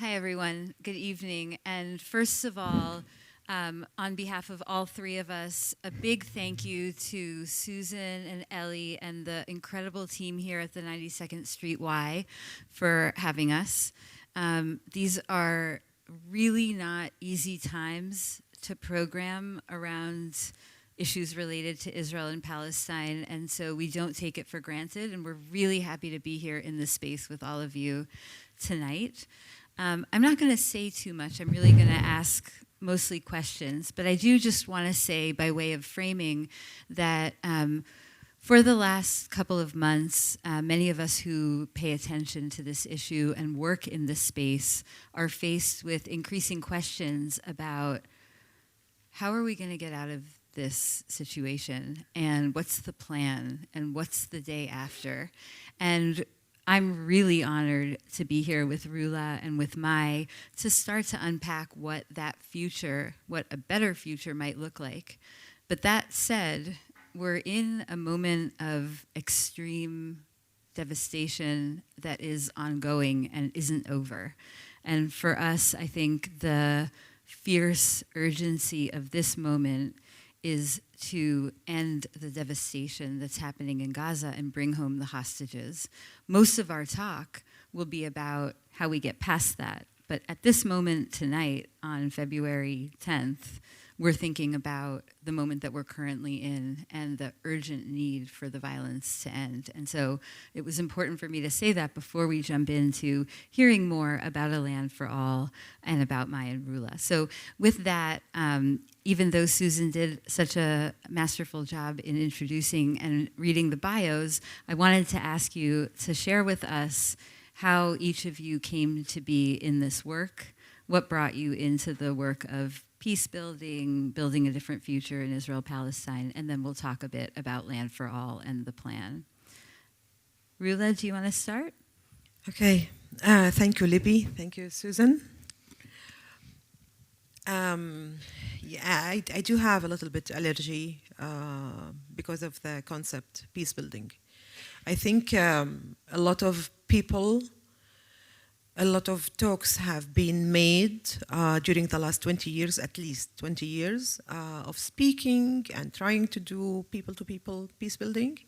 Hi, everyone. Good evening. And first of all, on behalf of all three of us, a big thank you to Susan and Ellie and the incredible team here at the 92nd Street Y for having us. These are really not easy times to program around issues related to Israel and Palestine, and so we don't take it for granted, and we're really happy to be here in this space with all of you tonight. I'm not going to say too much. I'm really going to ask mostly questions, but I do just want to say, by way of framing, that for the last couple of months, many of us who pay attention to this issue and work in this space are faced with increasing questions about how are we going to get out of this situation, and what's the plan, and what's the day after. And I'm really honored to be here with Rula and with May to start to unpack what that future, what a better future might look like. But that said, we're in a moment of extreme devastation that is ongoing and isn't over. And for us, I think the fierce urgency of this moment is to end the devastation that's happening in Gaza and bring home the hostages. Most of our talk will be about how we get past that. But at this moment tonight, on February 10th, we're thinking about the moment that we're currently in and the urgent need for the violence to end. And so it was important for me to say that before we jump into hearing more about A Land for All and about May and Rula. So with that, even though Susan did such a masterful job in introducing and reading the bios, I wanted to ask you to share with us how each of you came to be in this work, what brought you into the work of peace building, building a different future in Israel-Palestine, and then we'll talk a bit about Land for All and the plan. Rula, do you want to start? Okay, thank you, Libby. Thank you, Susan. I do have a little bit allergy because of the concept peace building. I think a lot of people, a lot of talks have been made during the last 20 years, at least 20 years, of speaking and trying to do people-to-people peace building.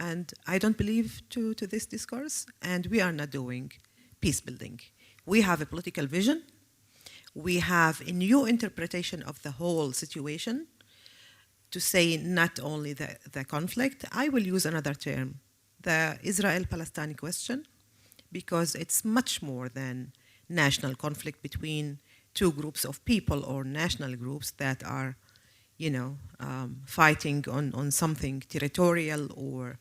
And I don't believe to this discourse, and we are not doing peace building. We have a political vision. We have a new interpretation of the whole situation to say not only the conflict. I will use another term, the Israel-Palestine question, because it's much more than national conflict between two groups of people or national groups that are, fighting on something territorial or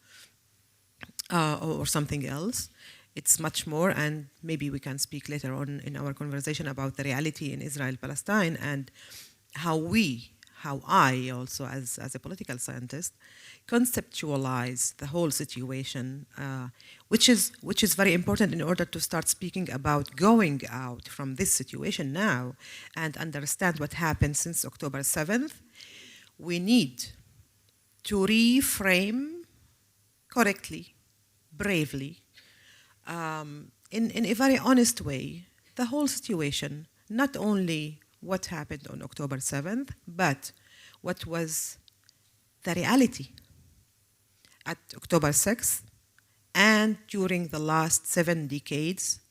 something else. It's much more, and maybe we can speak later on in our conversation about the reality in Israel-Palestine and how I also, as a political scientist, conceptualize the whole situation, which is very important in order to start speaking about going out from this situation now and understand what happened since October 7th. We need to reframe correctly, bravely, in a very honest way, the whole situation, not only what happened on October 7th, but what was the reality at October 6th and during the last 7 decades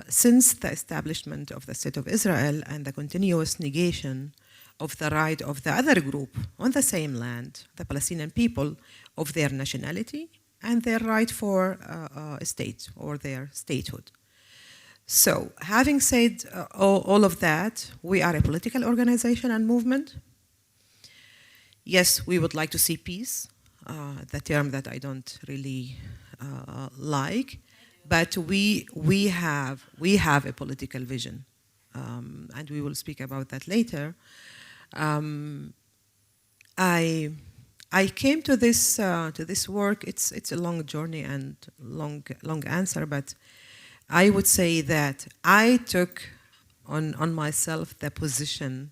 since the establishment of the State of Israel and the continuous negation of the right of the other group on the same land, the Palestinian people, of their nationality and their right for a state or their statehood. So, having said all of that, we are a political organization and movement. Yes, we would like to see peace, the term that I don't really like, but we have a political vision, and we will speak about that later. I came to this work. It's a long journey and long answer, but I would say that I took on myself the position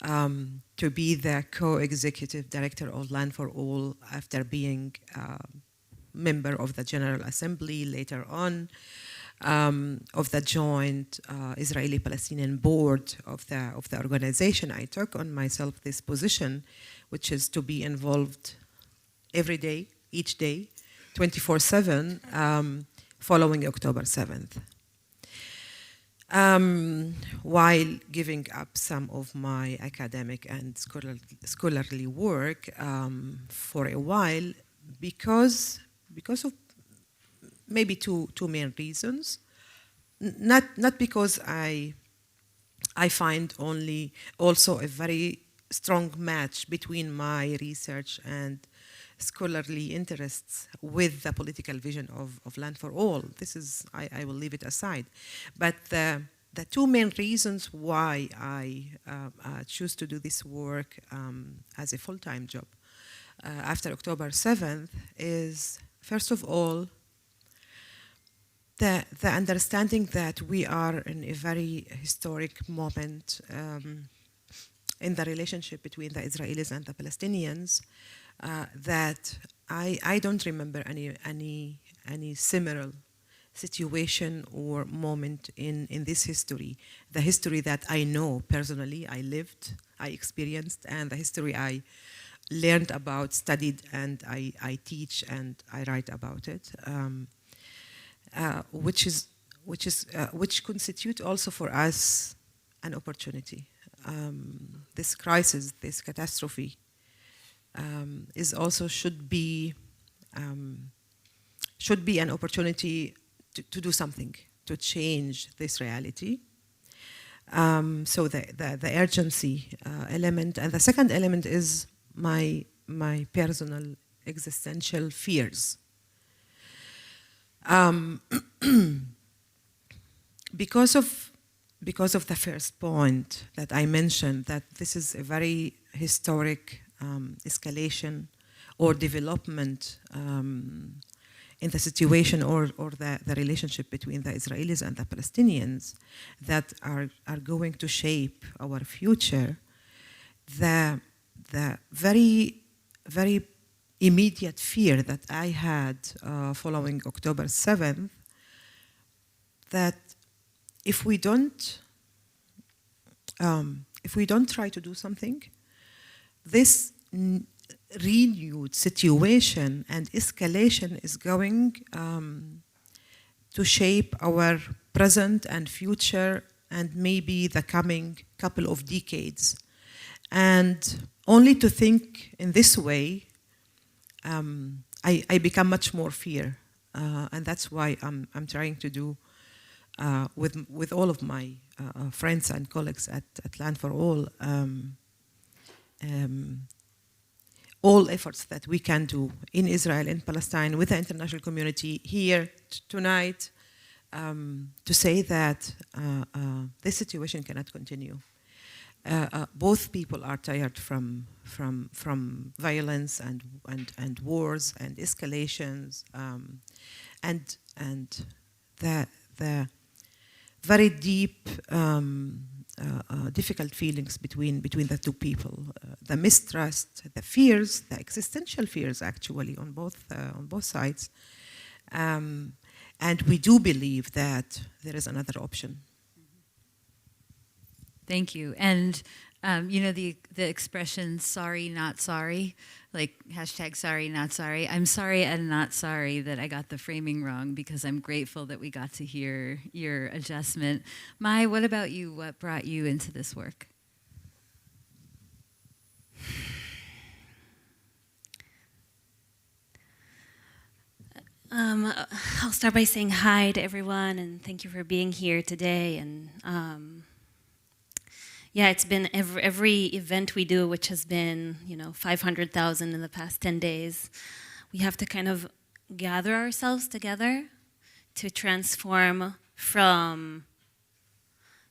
to be the co-executive director of Land for All after being member of the General Assembly later on. of the joint Israeli-Palestinian board of the organization, I took on myself this position, which is to be involved every day, each day, 24/7, following October 7th. While giving up some of my academic and scholarly work for a while, because of maybe two main reasons. Not because I find also a very strong match between my research and scholarly interests with the political vision of Land for All. This is, I will leave it aside. But the two main reasons why I choose to do this work as a full-time job after October 7th is, first of all, the understanding that we are in a very historic moment in the relationship between the Israelis and the Palestinians, that I don't remember any similar situation or moment in this history, the history that I know personally, I lived, I experienced, and the history I learned about, studied, and I teach and I write about it, which constitute also for us an opportunity. This crisis, this catastrophe, is also should be an opportunity to do something, to change this reality. So the urgency element, and the second element is my personal existential fears. Because of the first point that I mentioned, that this is a very historic escalation or development in the situation or the relationship between the Israelis and the Palestinians that are going to shape our future, the very, very immediate fear that I had following October 7th, that if we don't try to do something, this renewed situation and escalation is going to shape our present and future and maybe the coming couple of decades. And only to think in this way, I become much more fear. And that's why I'm trying to do with all of my friends and colleagues at Land for all efforts that we can do in Israel, in Palestine, with the international community here tonight, to say that this situation cannot continue. Both people are tired from violence and wars and escalations, and the very deep, difficult feelings between the two people, the mistrust, the fears, the existential fears, actually, on both sides, and we do believe that there is another option. Thank you. And you know the expression "sorry, not sorry," like #sorry, not sorry. I'm sorry and not sorry that I got the framing wrong, because I'm grateful that we got to hear your adjustment. May, what about you? What brought you into this work? I'll start by saying hi to everyone and thank you for being here today. And yeah, it's been every event we do, which has been 500,000 in the past 10 days. We have to kind of gather ourselves together to transform from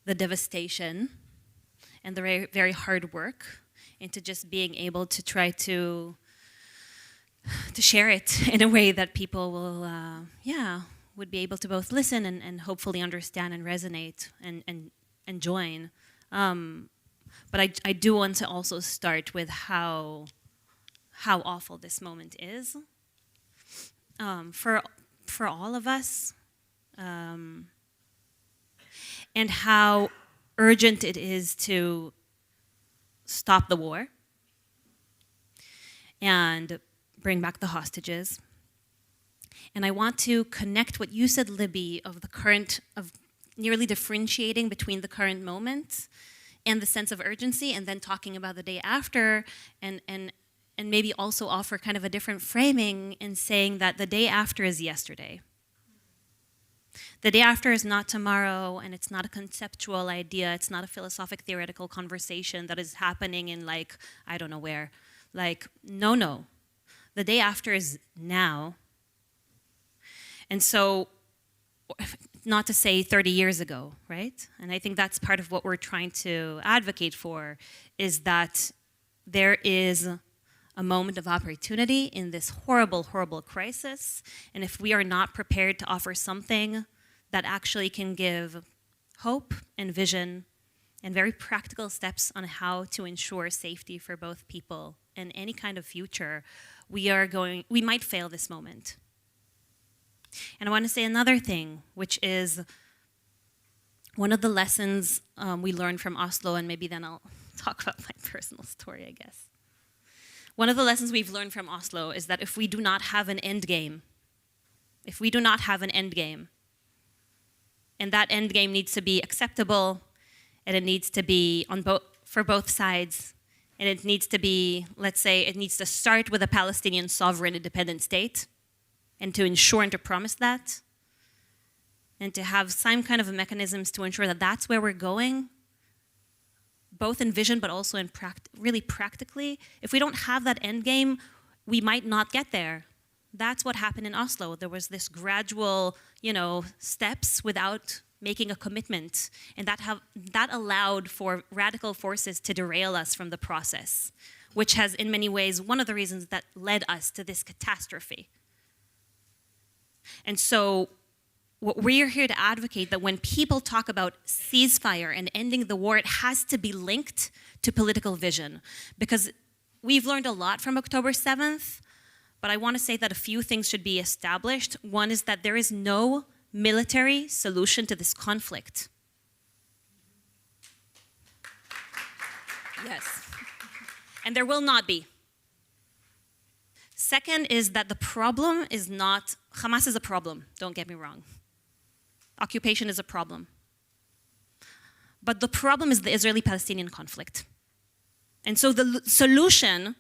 the devastation and the very, very hard work into just being able to try to share it in a way that people will, would be able to both listen and hopefully understand and resonate and join. But I do want to also start with how awful this moment is. For all of us, and how urgent it is to stop the war and bring back the hostages. And I want to connect what you said, Libby, of the current, of nearly differentiating between the current moment and the sense of urgency, and then talking about the day after, and maybe also offer kind of a different framing in saying that the day after is yesterday. The day after is not tomorrow, and it's not a conceptual idea, it's not a philosophic theoretical conversation that is happening in like, I don't know where. Like, no. The day after is now. And so, not to say 30 years ago, right? And I think that's part of what we're trying to advocate for, is that there is a moment of opportunity in this horrible, horrible crisis. And if we are not prepared to offer something that actually can give hope and vision and very practical steps on how to ensure safety for both people and any kind of future, we might fail this moment. And I want to say another thing, which is one of the lessons we learned from Oslo, and maybe then I'll talk about my personal story, I guess. One of the lessons we've learned from Oslo is that if we do not have an end game, and that end game needs to be acceptable, and it needs to be for both sides, and it needs to be, let's say, it needs to start with a Palestinian sovereign independent state, and to ensure and to promise that, and to have some kind of mechanisms to ensure that that's where we're going, both in vision but also in really practically. If we don't have that end game, we might not get there. That's what happened in Oslo. There was this gradual, steps without making a commitment, and that allowed for radical forces to derail us from the process, which has in many ways one of the reasons that led us to this catastrophe. And so what we're here to advocate, that when people talk about ceasefire and ending the war, it has to be linked to political vision, because we've learned a lot from October 7th, but I want to say that a few things should be established. One is that there is no military solution to this conflict. Yes. And there will not be. Second is that the problem is not, Hamas is a problem, don't get me wrong. Occupation is a problem. But the problem is the Israeli-Palestinian conflict. And so the solution,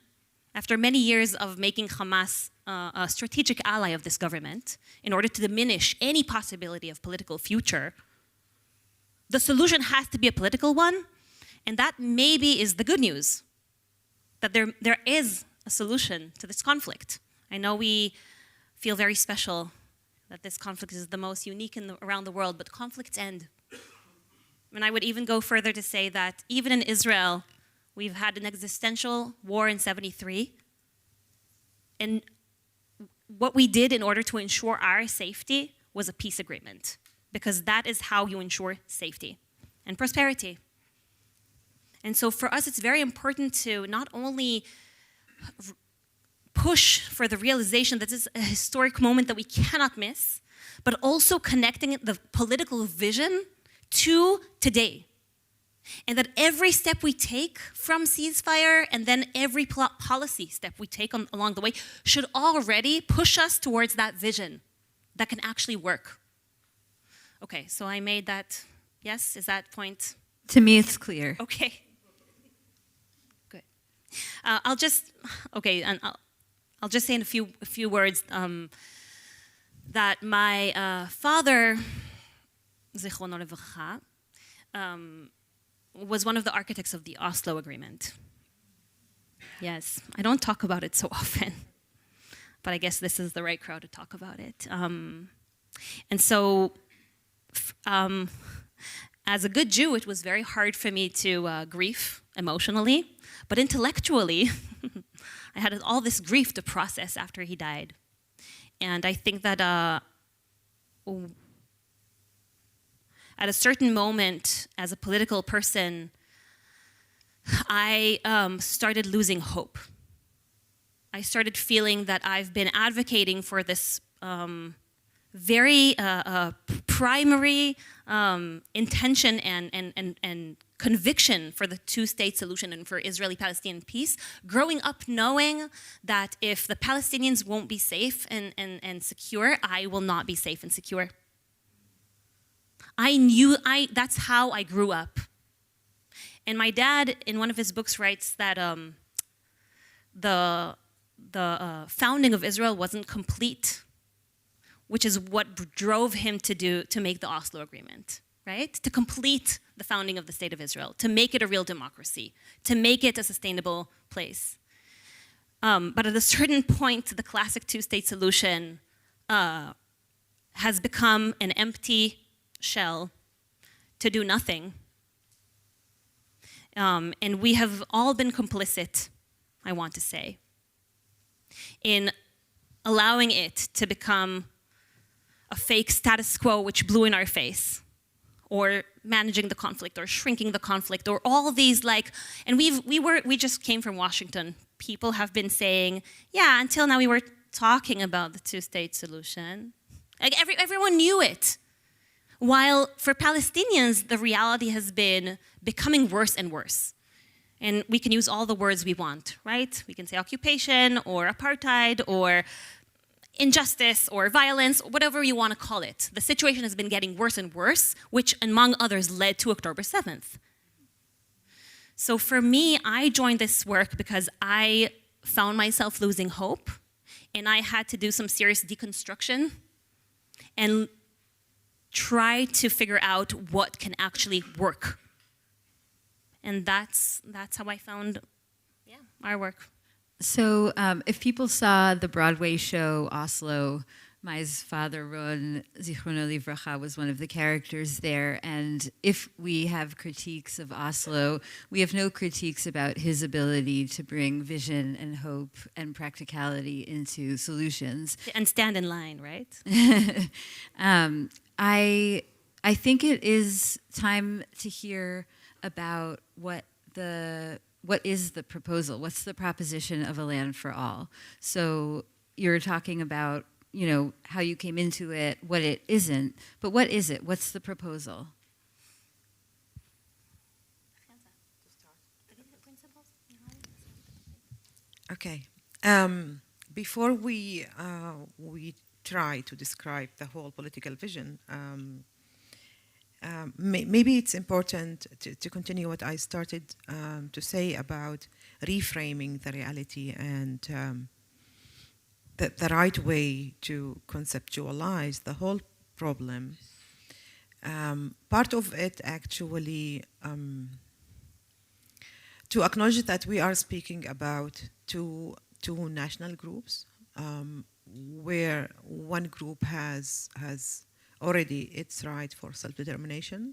after many years of making Hamas a strategic ally of this government, in order to diminish any possibility of political future, the solution has to be a political one, and that maybe is the good news, that there is a solution to this conflict. I know we feel very special that this conflict is the most unique around the world, but conflicts end. And I would even go further to say that even in Israel, we've had an existential war in '73, and what we did in order to ensure our safety was a peace agreement, because that is how you ensure safety and prosperity. And so for us, it's very important to not only push for the realization that this is a historic moment that we cannot miss, but also connecting the political vision to today. And that every step we take from ceasefire, and then every policy step we take along the way, should already push us towards that vision that can actually work. Okay, so I made that, yes, is that point? To me, it's clear. Okay. Good. I'll just say in a few words that my father, zichrono levracha, was one of the architects of the Oslo Agreement. Yes, I don't talk about it so often, but I guess this is the right crowd to talk about it. And so, as a good Jew, it was very hard for me to grieve emotionally, but intellectually, I had all this grief to process after he died. And I think that at a certain moment, as a political person, I started losing hope. I started feeling that I've been advocating for this very primary intention and conviction for the two-state solution and for Israeli-Palestinian peace, growing up knowing that if the Palestinians won't be safe and secure, I will not be safe and secure. That's how I grew up. And my dad, in one of his books, writes that the founding of Israel wasn't complete, which is what drove him to make the Oslo Agreement, right? To complete the founding of the State of Israel, to make it a real democracy, to make it a sustainable place. But at a certain point, the classic two-state solution has become an empty shell to do nothing. And we have all been complicit, I want to say, in allowing it to become a fake status quo which blew in our face, or managing the conflict, or shrinking the conflict, or all these and we just came from Washington. People have been saying, yeah, until now we were talking about the two-state solution. Everyone knew it. While for Palestinians, the reality has been becoming worse and worse. And we can use all the words we want, right? We can say occupation, or apartheid, or injustice, or violence, whatever you want to call it. The situation has been getting worse and worse, which, among others, led to October 7th. So for me, I joined this work because I found myself losing hope, and I had to do some serious deconstruction and try to figure out what can actually work. And that's how I found our work. So if people saw the Broadway show Oslo, May's father, Ron, Zichrono Livracha, was one of the characters there. And if we have critiques of Oslo, we have no critiques about his ability to bring vision and hope and practicality into solutions. And stand in line, right? I think it is time to hear about what is the proposal? What's the proposition of a land for all? So you're talking about, how you came into it, what it isn't, but what is it? What's the proposal? Okay. Before we try to describe the whole political vision, maybe it's important to continue what I started to say about reframing the reality and the right way to conceptualize the whole problem. Part of it actually to acknowledge that we are speaking about two national groups, where one group has already its right for self-determination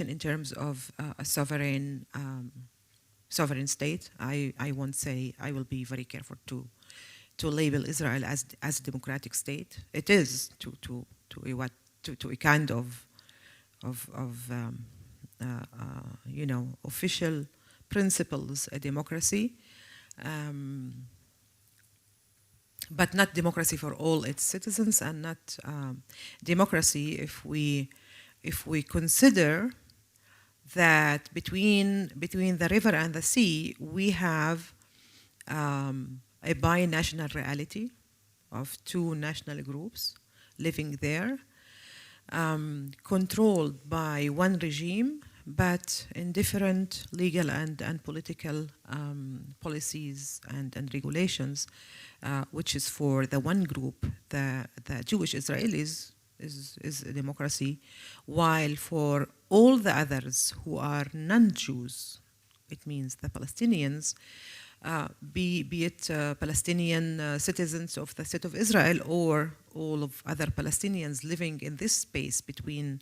in terms of a sovereign state. I won't say, I will be very careful to label Israel as a democratic state. It is to a kind of official principles a democracy, but not democracy for all its citizens, and not democracy if we consider that between the river and the sea we have a binational reality of two national groups living there, controlled by one regime, but in different legal and political policies and regulations, which is for the one group, the Jewish Israelis, is a democracy, while for all the others who are non-Jews, it means the Palestinians, be it Palestinian citizens of the State of Israel or all of other Palestinians living in this space between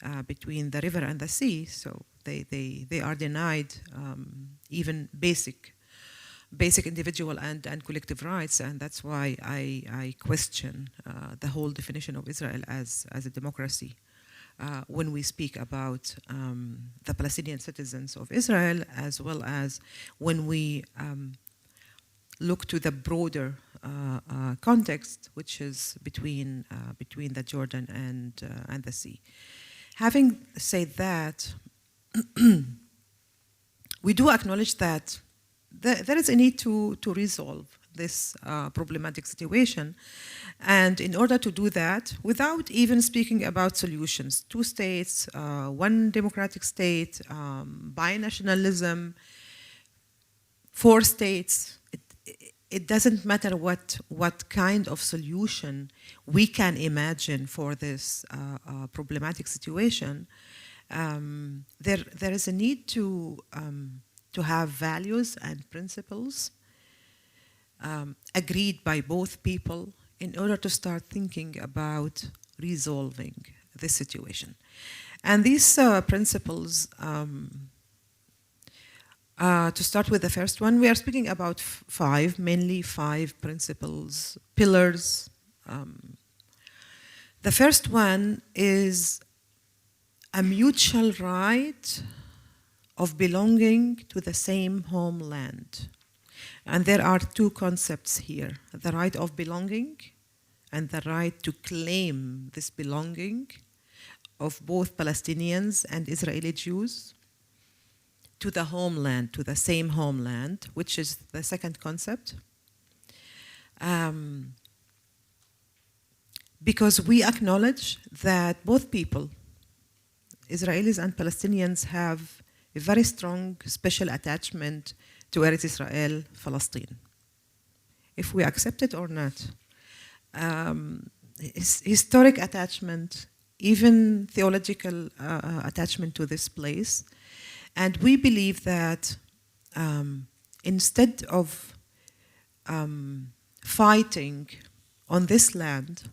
the river and the sea, so they are denied even basic individual and collective rights, and that's why I question the whole definition of Israel as a democracy. When we speak about the Palestinian citizens of Israel, as well as when we look to the broader context, which is between the Jordan and the sea. Having said that, we do acknowledge that there is a need to resolve this problematic situation. And in order to do that, without even speaking about solutions, 2 states, 1 democratic state, binationalism, 4 states, it doesn't matter what kind of solution we can imagine for this problematic situation. There is a need to have values and principles agreed by both people in order to start thinking about resolving this situation. And these principles, to start with the first one, we are speaking about 5, mainly 5 principles, pillars. The first one is a mutual right of belonging to the same homeland. And there are 2 concepts here, the right of belonging and the right to claim this belonging of both Palestinians and Israeli Jews to the homeland, to the same homeland, which is the second concept. Because we acknowledge that both people, Israelis and Palestinians, have a very strong special attachment to Eretz Israel, Palestine. If we accept it or not, historic attachment, even theological attachment to this place. And we believe that instead of fighting on this land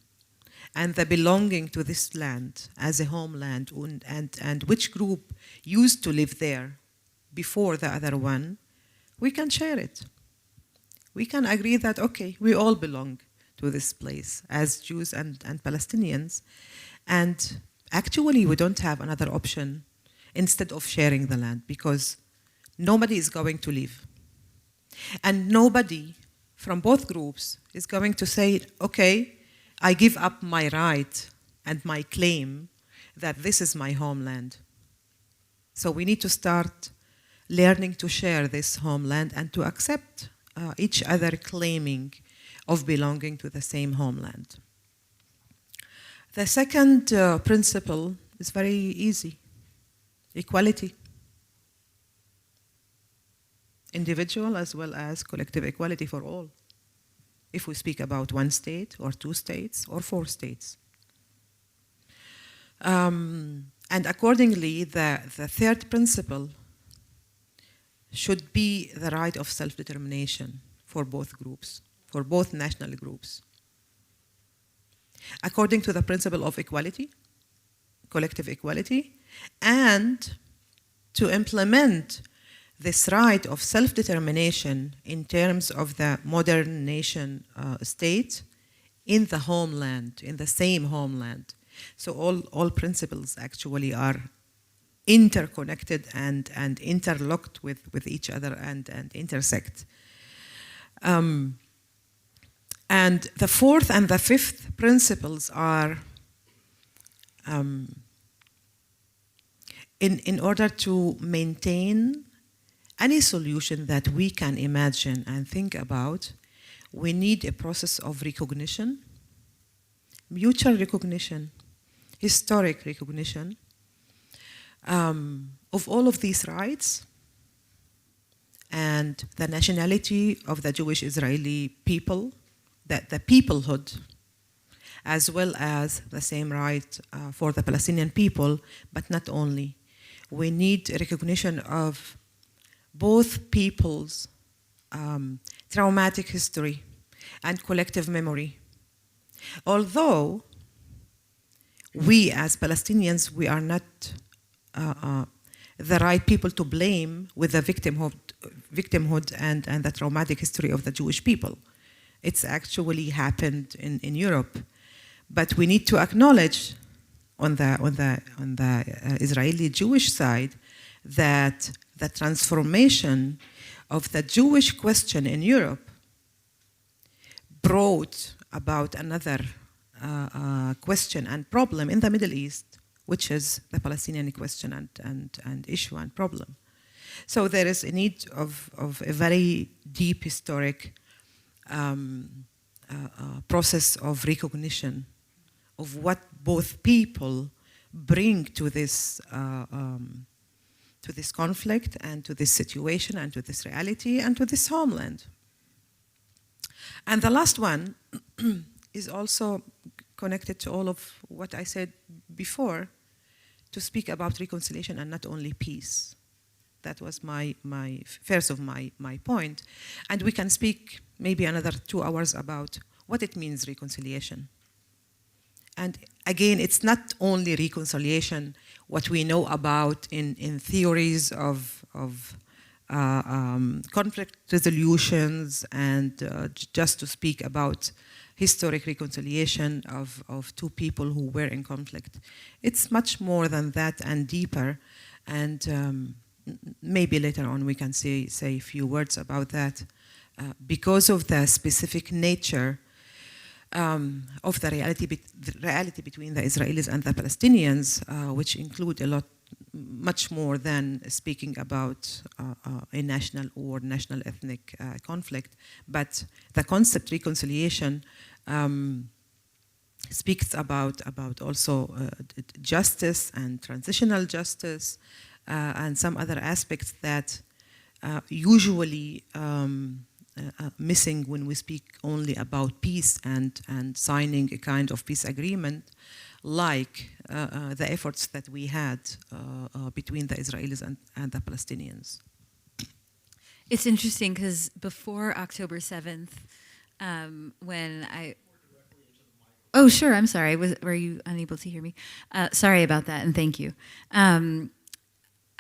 and the belonging to this land as a homeland and which group used to live there before the other one, we can share it. We can agree that, okay, we all belong to this place as Jews and Palestinians. And actually, we don't have another option instead of sharing the land, because nobody is going to leave. And nobody from both groups is going to say, okay, I give up my right and my claim that this is my homeland. So we need to start learning to share this homeland and to accept each other claiming of belonging to the same homeland. The second principle is very easy. Equality. Individual as well as collective equality for all. If we speak about 1 state or 2 states or 4 states. And accordingly, the third principle should be the right of self-determination for both groups, for both national groups. According to the principle of equality, collective equality, and to implement this right of self-determination in terms of the modern nation state in the homeland, in the same homeland. So all principles actually are interconnected and interlocked with each other and intersect. And the fourth and the fifth principles are in order to maintain any solution that we can imagine and think about, we need a process of recognition, mutual recognition, historic recognition of all of these rights and the nationality of the Jewish Israeli people, the peoplehood, as well as the same right for the Palestinian people, but not only. We need recognition of both people's traumatic history and collective memory. Although we as Palestinians, we are not the right people to blame with the victimhood and the traumatic history of the Jewish people. It's actually happened in Europe. But we need to acknowledge on the Israeli Jewish side that the transformation of the Jewish question in Europe brought about another question and problem in the Middle East, which is the Palestinian question and issue and problem. So there is a need of a very deep historic process of recognition of what both people bring to this conflict and to this situation and to this reality and to this homeland. And the last one is also connected to all of what I said before, to speak about reconciliation and not only peace. That was my first of my point. And we can speak maybe another 2 hours about what it means, reconciliation. And again, it's not only reconciliation, what we know about in theories of conflict resolutions and just to speak about historic reconciliation of two people who were in conflict. It's much more than that and deeper, and maybe later on we can say a few words about that because of the specific nature of the reality between the Israelis and the Palestinians, which include a lot, much more than speaking about a national or national ethnic conflict. But the concept reconciliation speaks about also justice and transitional justice and some other aspects that usually missing when we speak only about peace and signing a kind of peace agreement, like the efforts that we had between the Israelis and the Palestinians. It's interesting because before October 7th, when I... Oh, sure, I'm sorry. Were you unable to hear me? Sorry about that, and thank you.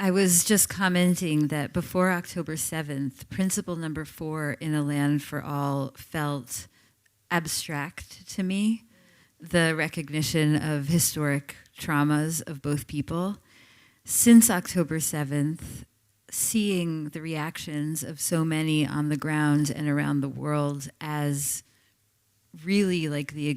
I was just commenting that before October 7th, principle number 4 in A Land for All felt abstract to me, the recognition of historic traumas of both people. Since October 7th, seeing the reactions of so many on the ground and around the world as really like the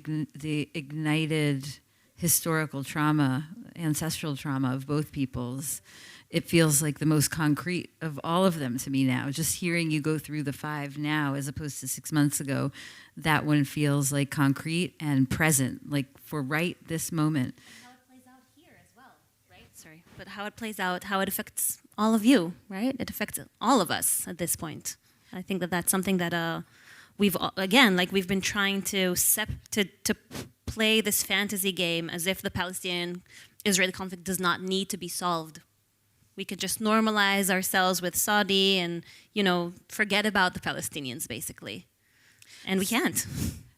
ignited historical trauma, ancestral trauma of both peoples, it feels like the most concrete of all of them to me now. Just hearing you go through the 5 now as opposed to 6 months ago, that one feels like concrete and present, like for right this moment. How it plays out here as well, right? Sorry, but how it plays out, how it affects all of you, right? It affects all of us at this point. I think that that's something that we've been trying to play this fantasy game as if the Palestinian-Israeli conflict does not need to be solved. We could just normalize ourselves with Saudi and, forget about the Palestinians, basically. And we can't.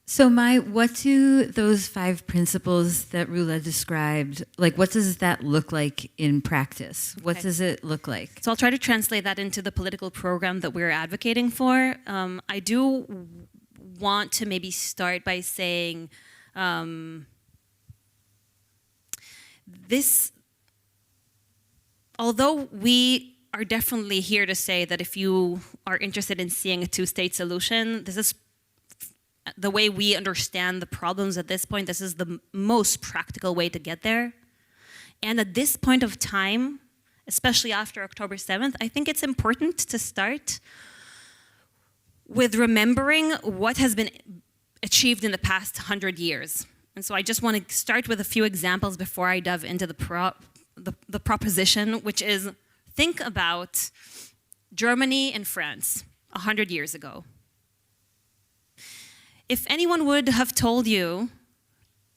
So what do those 5 principles that Rula described, like what does that look like in practice? What does it look like? So I'll try to translate that into the political program that we're advocating for. I do want to maybe start by saying although we are definitely here to say that if you are interested in seeing a 2-state solution, this is the way we understand the problems at this point. This is the most practical way to get there. And at this point of time, especially after October 7th, I think it's important to start with remembering what has been achieved in the past 100 years. And so I just want to start with a few examples before I dive into the proposition, which is, think about Germany and France 100 years ago. If anyone would have told you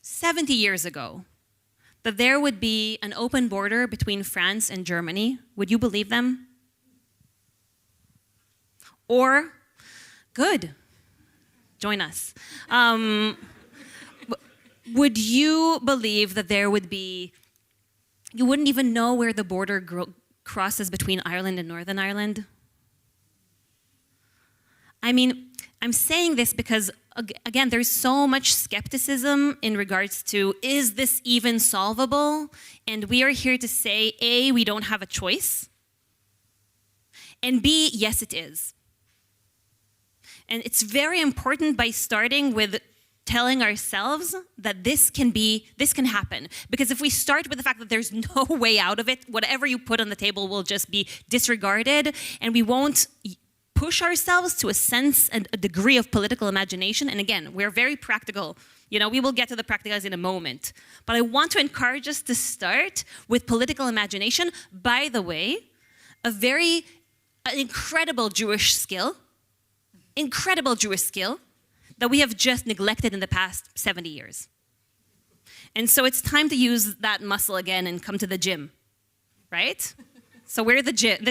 70 years ago that there would be an open border between France and Germany, would you believe them? Or, good, join us. Would you believe that there would be, you wouldn't even know where the border crosses between Ireland and Northern Ireland? I mean, I'm saying this because, again, there's so much skepticism in regards to, is this even solvable? And we are here to say, A, we don't have a choice, and B, yes, it is. And it's very important by starting with telling ourselves that this can happen. Because if we start with the fact that there's no way out of it, whatever you put on the table will just be disregarded, and we won't push ourselves to a sense and a degree of political imagination. And again, we're very practical. You know, we will get to the practicals in a moment. But I want to encourage us to start with political imagination. By the way, an incredible Jewish skill that we have just neglected in the past 70 years. And so it's time to use that muscle again and come to the gym, right? So we're the gym.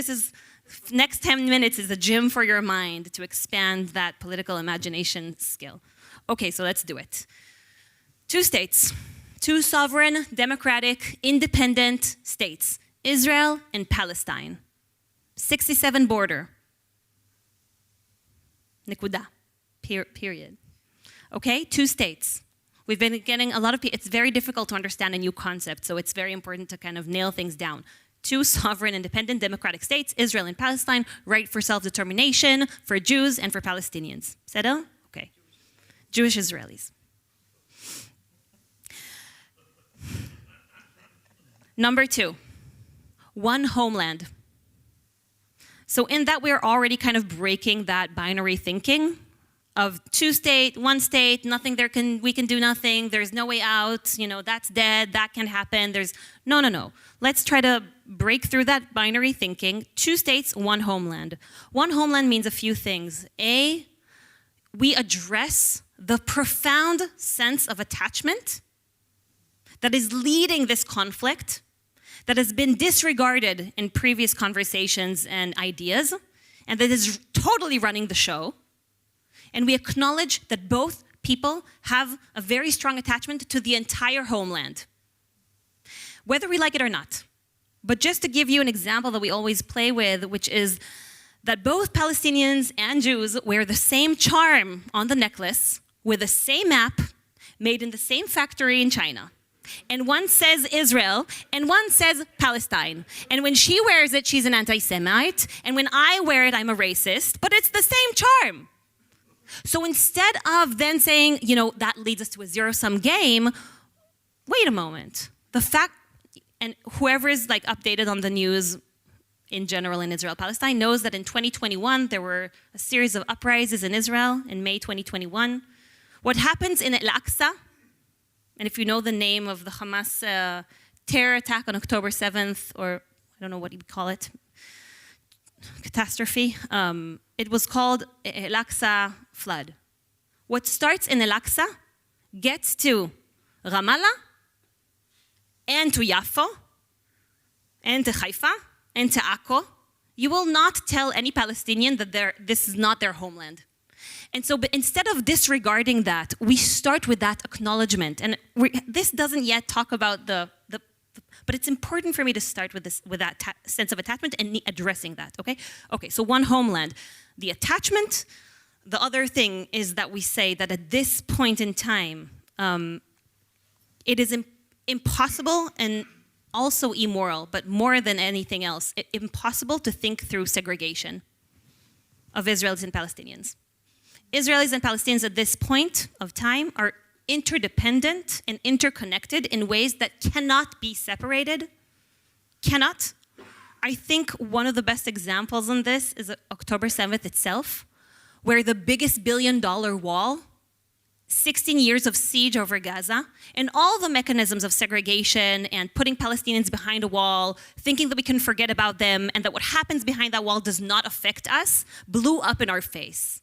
Next 10 minutes is the gym for your mind to expand that political imagination skill. Okay, so let's do it. 2 states, 2 sovereign, democratic, independent states, Israel and Palestine. 67 border. Nikuda. Period. Okay, 2 states. We've been getting a lot of people, it's very difficult to understand a new concept, so it's very important to kind of nail things down. 2 sovereign, independent, democratic states, Israel and Palestine, right for self-determination for Jews and for Palestinians. Settle? Okay. Jewish Israelis. Number 2, one homeland. So in that, we're already kind of breaking that binary thinking of 2 state, 1 state, we can do nothing, there's no way out, that's dead, that can happen, no. Let's try to break through that binary thinking. 2 states, 1 homeland. 1 homeland means a few things. A, we address the profound sense of attachment that is leading this conflict, that has been disregarded in previous conversations and ideas, and that is totally running the show. And we acknowledge that both people have a very strong attachment to the entire homeland, whether we like it or not. But just to give you an example that we always play with, which is that both Palestinians and Jews wear the same charm on the necklace with the same map made in the same factory in China. And one says Israel, and one says Palestine. And when she wears it, she's an anti-Semite. And when I wear it, I'm a racist. But it's the same charm. So instead of then saying, that leads us to a zero-sum game, wait a moment. The fact, and whoever is updated on the news in general in Israel-Palestine knows that in 2021, there were a series of uprisings in Israel in May 2021. What happens in Al-Aqsa, and if you know the name of the Hamas terror attack on October 7th, or I don't know what you would call it, catastrophe, it was called Al-Aqsa flood. What starts in Al-Aqsa gets to Ramallah, and to Yaffo, and to Haifa, and to Akko. You will not tell any Palestinian that this is not their homeland. And so, but instead of disregarding that, we start with that acknowledgement. And this doesn't yet talk about but it's important for me to start with that sense of attachment and addressing that, okay? Okay, so 1 homeland. The attachment, the other thing is that we say that at this point in time, it is impossible and also immoral, but more than anything else, impossible to think through segregation of Israelis and Palestinians. Israelis and Palestinians at this point of time are interdependent and interconnected in ways that cannot be separated. Cannot. I think one of the best examples on this is October 7th itself, where the biggest billion-dollar wall, 16 years of siege over Gaza, and all the mechanisms of segregation and putting Palestinians behind a wall, thinking that we can forget about them and that what happens behind that wall does not affect us, blew up in our face.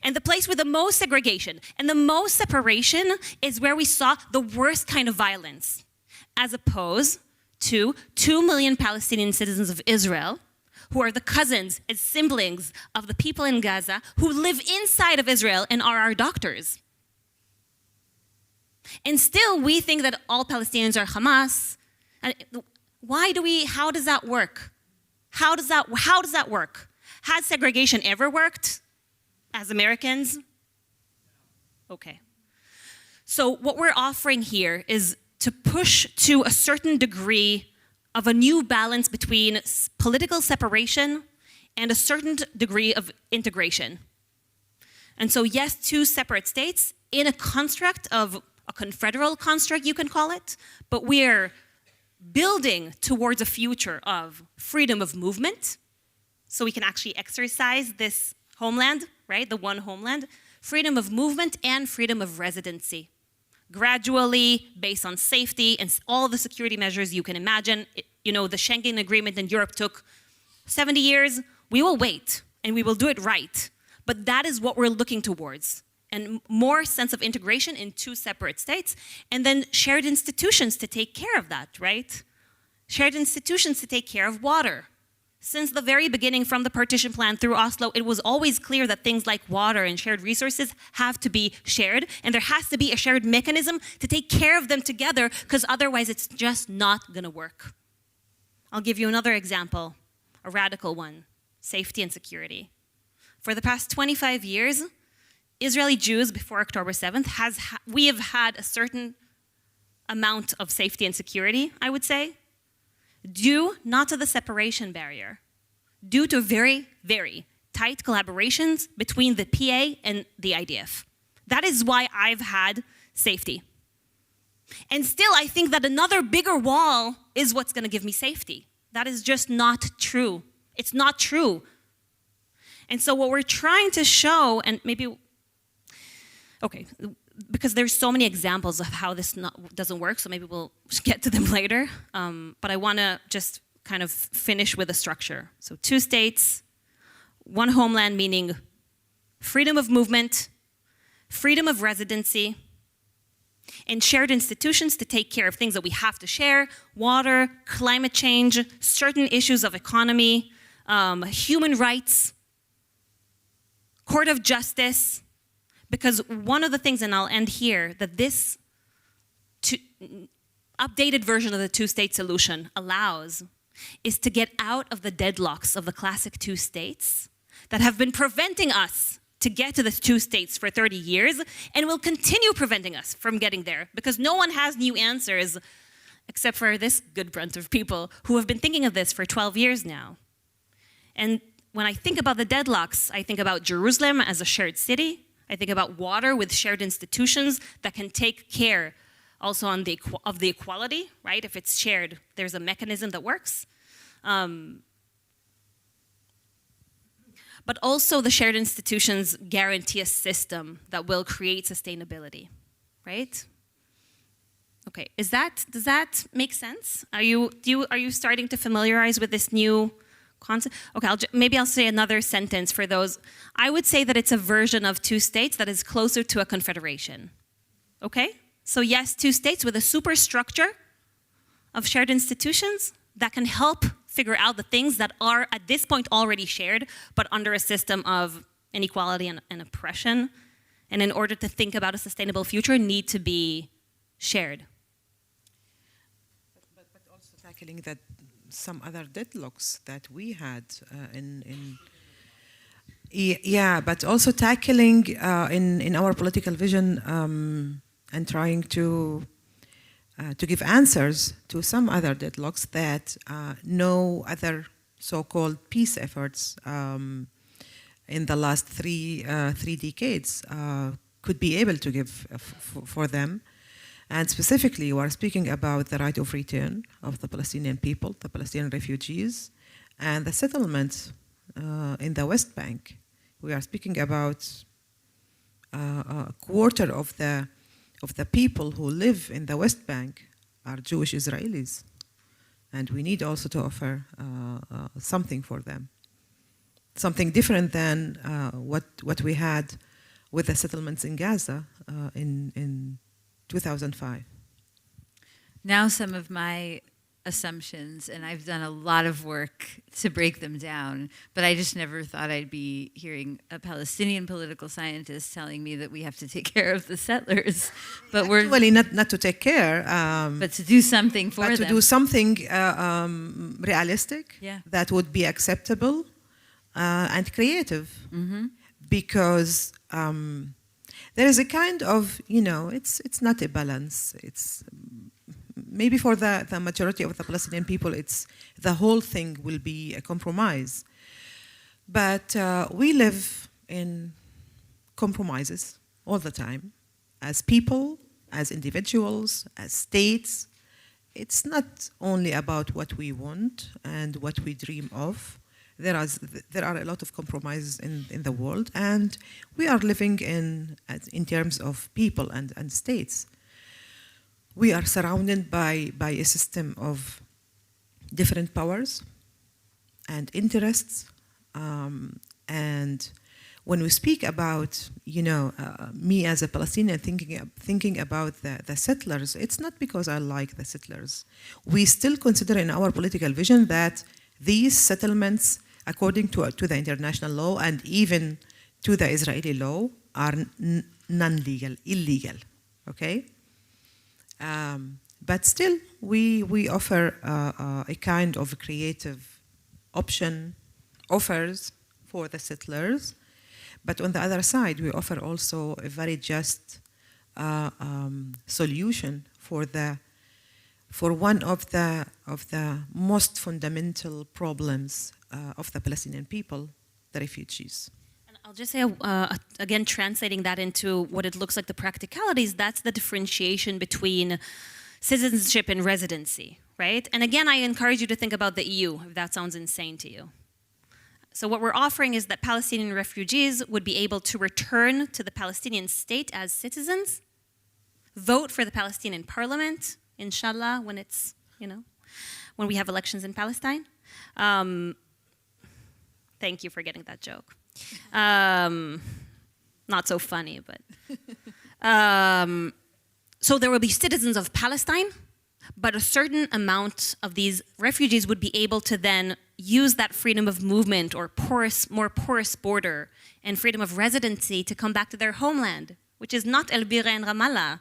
And the place with the most segregation and the most separation is where we saw the worst kind of violence, as opposed to 2 million Palestinian citizens of Israel, who are the cousins and siblings of the people in Gaza who live inside of Israel and are our doctors. And still, we think that all Palestinians are Hamas. How does that work? How does that work? Has segregation ever worked? As Americans? Okay. So what we're offering here is to push to a certain degree of a new balance between political separation and a certain degree of integration. And so yes, two separate states in a construct of a confederal construct, you can call it, but we're building towards a future of freedom of movement, so we can actually exercise this homeland, right, the one homeland, freedom of movement and freedom of residency. Gradually, based on safety and all the security measures you can imagine. You know, the Schengen Agreement in Europe took 70 years. We will wait, and we will do it right. But that is what we're looking towards. And more sense of integration in two separate states, and then shared institutions to take care of that, right? Shared institutions to take care of water. Since the very beginning, from the partition plan through Oslo, it was always clear that things like water and shared resources have to be shared, and there has to be a shared mechanism to take care of them together, because otherwise it's just not gonna work. I'll give you another example, a radical one, safety and security. For the past 25 years, Israeli Jews before October 7th, we have had a certain amount of safety and security, I would say, due not to the separation barrier, due to very, very tight collaborations between the PA and the IDF. That is why I've had safety. And still, I think that another bigger wall is what's gonna give me safety. That is just not true. It's not true. And so what we're trying to show, and maybe, okay, because there's so many examples of how this doesn't work, so maybe we'll get to them later. But I want to just kind of finish with a structure. So two states, one homeland, meaning freedom of movement, freedom of residency, and shared institutions to take care of things that we have to share: water, climate change, certain issues of economy, human rights, court of justice. Because one of the things, and I'll end here, that this updated version of the two-state solution allows is to get out of the deadlocks of the classic two states that have been preventing us to get to the two states for 30 years and will continue preventing us from getting there, because no one has new answers except for this good bunch of people who have been thinking of this for 12 years now. And when I think about the deadlocks, I think about Jerusalem as a shared city. I think about water with shared institutions that can take care also of the equality, right? If it's shared, there's a mechanism that works. But also the shared institutions guarantee a system that will create sustainability, right? Okay, does that make sense? Are you starting to familiarize with this new concept? Okay, maybe I'll say another sentence for those. I would say that it's a version of two states that is closer to a confederation. Okay? So yes, two states with a superstructure of shared institutions that can help figure out the things that are at this point already shared, but under a system of inequality and oppression. And in order to think about a sustainable future, need to be shared. But also tackling that some other deadlocks that we had but also tackling in our political vision and trying to give answers to some other deadlocks that no other so-called peace efforts in the last three decades could be able to give for them. And specifically, we are speaking about the right of return of the Palestinian people, the Palestinian refugees, and the settlements in the West Bank. We are speaking about a quarter of the people who live in the West Bank are Jewish Israelis, and we need also to offer something for them, something different than what we had with the settlements in Gaza in 2005. Now some of my assumptions, and I've done a lot of work to break them down, but I just never thought I'd be hearing a Palestinian political scientist telling me that we have to take care of the settlers. But we're actually not to take care, but to do something for them. But to do something realistic, that would be acceptable and creative, because there is a kind of, it's not a balance. It's maybe for the majority of the Palestinian people, the whole thing will be a compromise. But we live in compromises all the time, as people, as individuals, as states. It's not only about what we want and what we dream of. There are a lot of compromises in the world, and we are living in terms of people and states. We are surrounded by a system of different powers and interests, and when we speak about, me as a Palestinian thinking about the settlers, it's not because I like the settlers. We still consider in our political vision that these settlements, according to the international law and even to the Israeli law, are non-legal, illegal, okay? But still, we offer a kind of creative offers for the settlers. But on the other side, we offer also a very just solution for one of the most fundamental problems of the Palestinian people, the refugees. And I'll just say, again, translating that into what it looks like the practicalities, that's the differentiation between citizenship and residency, right? And again, I encourage you to think about the EU, if that sounds insane to you. So what we're offering is that Palestinian refugees would be able to return to the Palestinian state as citizens, vote for the Palestinian parliament, inshallah, when it's, when we have elections in Palestine. Thank you for getting that joke. Not so funny, but. So there will be citizens of Palestine, but a certain amount of these refugees would be able to then use that freedom of movement or more porous border and freedom of residency to come back to their homeland, which is not El Bira and Ramallah.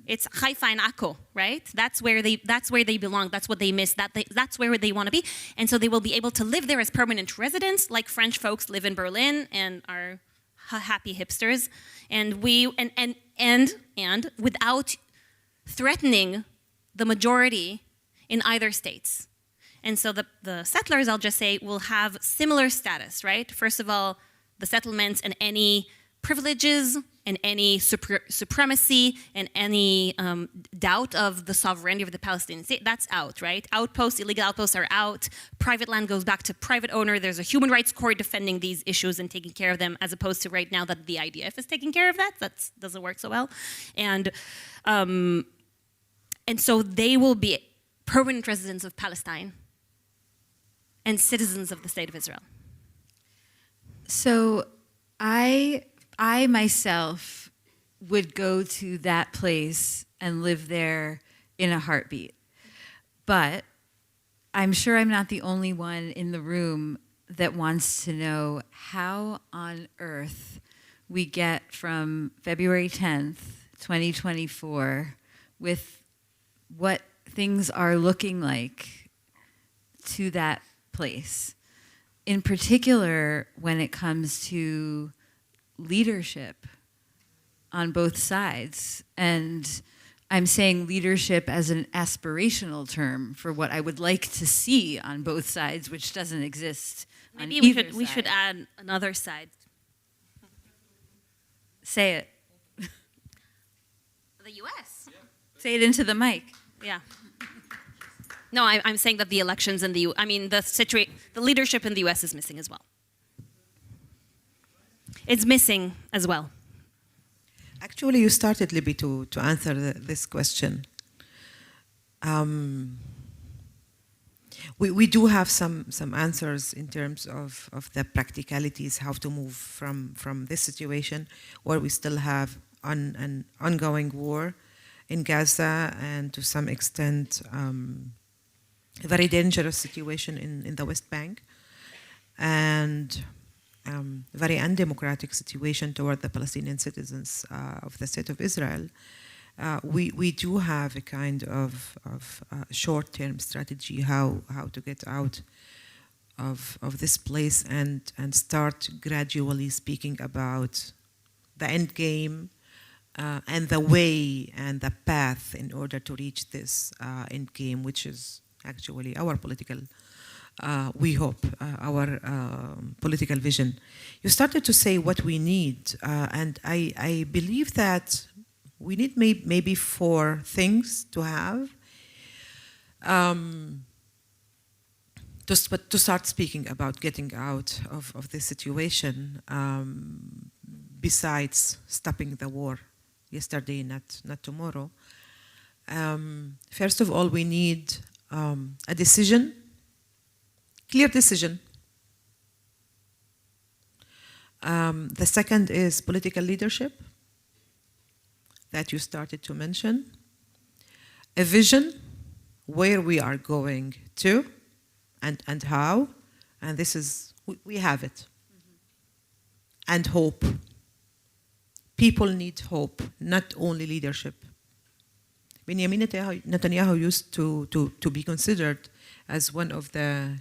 It's Haifa and Akko, right? That's where they belong. That's what they miss. That's where they want to be. And so they will be able to live there as permanent residents, like French folks live in Berlin and are happy hipsters. And and without threatening the majority in either states. And so the settlers, I'll just say, will have similar status, right? First of all, the settlements and any privileges and any supremacy and any doubt of the sovereignty of the Palestinian state, that's out, right? Outposts, illegal outposts are out. Private land goes back to private owner. There's a human rights court defending these issues and taking care of them, as opposed to right now that the IDF is taking care of that. That doesn't work so well. And so they will be permanent residents of Palestine and citizens of the State of Israel. So I myself would go to that place and live there in a heartbeat. But I'm sure I'm not the only one in the room that wants to know how on earth we get from February 10th, 2024, with what things are looking like to that place. In particular, when it comes to leadership on both sides. And I'm saying leadership as an aspirational term for what I would like to see on both sides, which doesn't exist on either side. We should add another side. Say it. The U.S. Say it into the mic. Yeah. No, I'm saying that the elections in the the leadership in the U.S. is missing as well. It's missing as well. Actually, you started, Libby, to answer this question. We do have some answers in terms of the practicalities, how to move from this situation where we still have an ongoing war in Gaza and to some extent a very dangerous situation in the West Bank, and very undemocratic situation toward the Palestinian citizens of the State of Israel. We do have a kind of short-term strategy how to get out of this place and start gradually speaking about the end game and the way and the path in order to reach this end game, which is actually our political we hope, our political vision. You started to say what we need, and I believe that we need maybe 4 things to have. To start speaking about getting out of this situation, besides stopping the war yesterday, not tomorrow. First of all, we need a decision, clear decision. The second is political leadership that you started to mention, a vision where we are going to and how, and this is, we have it. And hope. People need hope, not only leadership. Benjamin Netanyahu used to be considered as one of the,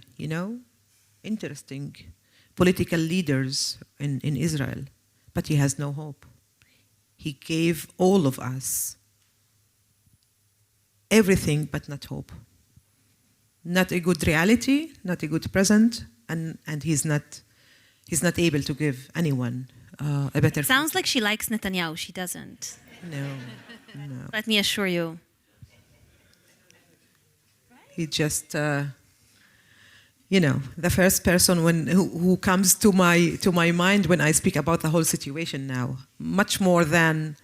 interesting political leaders in Israel, but he has no hope. He gave all of us everything but not hope. Not a good reality, not a good present, and he's not able to give anyone a better. Sounds like she likes Netanyahu. She doesn't. No. Let me assure you. He just, the first person who comes to my mind when I speak about the whole situation now, much more than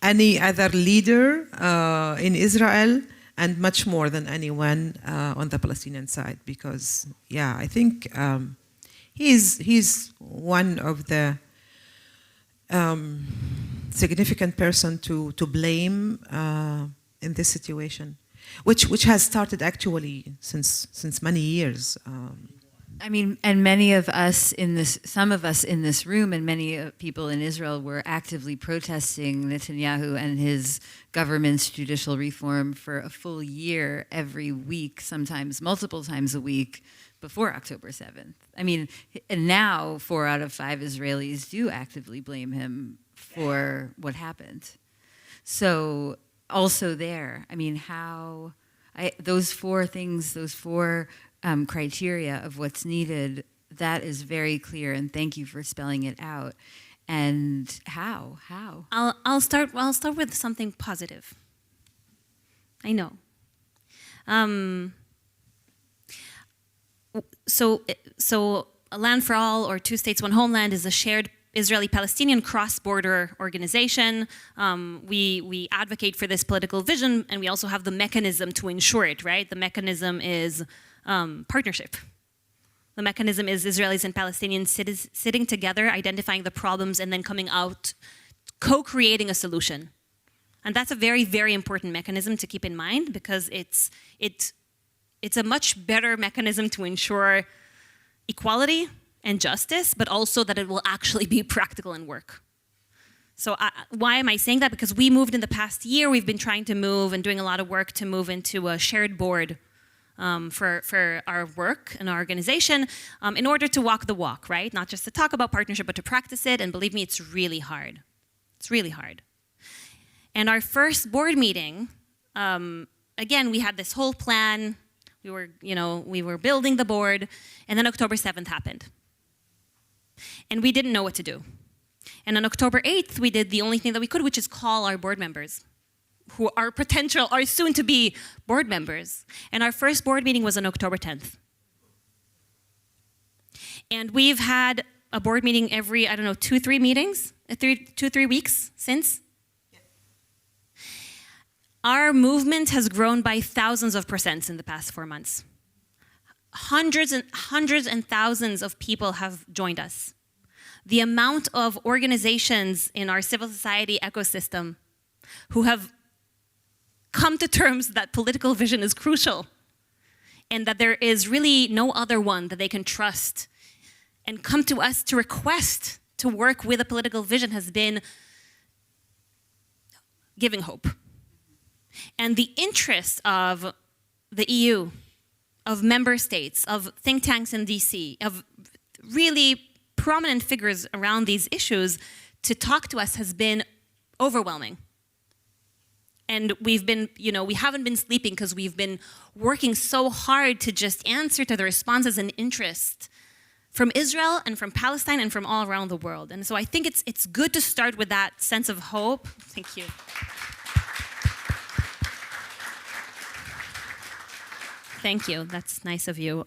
any other leader in Israel, and much more than anyone on the Palestinian side, because, I think he's one of the significant person to blame in this situation, which has started actually since many years. I mean, and many of us some of us in this room and many people in Israel were actively protesting Netanyahu and his government's judicial reform for a full year, every week, sometimes multiple times a week, before October 7th. I mean, and now 4 out of 5 Israelis do actively blame him for what happened. So also there, I mean, those 4 things, those 4 criteria of what's needed, that is very clear, and thank you for spelling it out. And how? I'll start with something positive. I know. So a Land for All, or 2 States, 1 Homeland, is a shared Israeli-Palestinian cross-border organization. We advocate for this political vision, and we also have the mechanism to ensure it, right? The mechanism is partnership. The mechanism is Israelis and Palestinians sitting together, identifying the problems, and then coming out, co-creating a solution. And that's a very, very important mechanism to keep in mind, because it's a much better mechanism to ensure equality and justice, but also that it will actually be practical and work. So why am I saying that? Because we moved in the past year, we've been trying to move and doing a lot of work to move into a shared board for our work and our organization, in order to walk the walk, right? Not just to talk about partnership, but to practice it. And believe me, it's really hard. It's really hard. And our first board meeting, again, we had this whole plan. We were building the board, and then October 7th happened. And we didn't know what to do. And on October 8th, we did the only thing that we could, which is call our board members, who are soon to be board members. And our first board meeting was on October 10th. And we've had a board meeting every, 2-3 meetings, 2-3 weeks since. Our movement has grown by thousands of percent in the past 4 months. Hundreds and thousands of people have joined us. The amount of organizations in our civil society ecosystem who have come to terms that political vision is crucial, and that there is really no other one that they can trust, and come to us to request to work with a political vision, has been giving hope. And the interest of the EU, of member states, of think tanks in DC, of really prominent figures around these issues to talk to us has been overwhelming. And we've been, we haven't been sleeping because we've been working so hard to just answer to the responses and interest from Israel and from Palestine and from all around the world. And so I think it's good to start with that sense of hope. Thank you. Thank you. That's nice of you.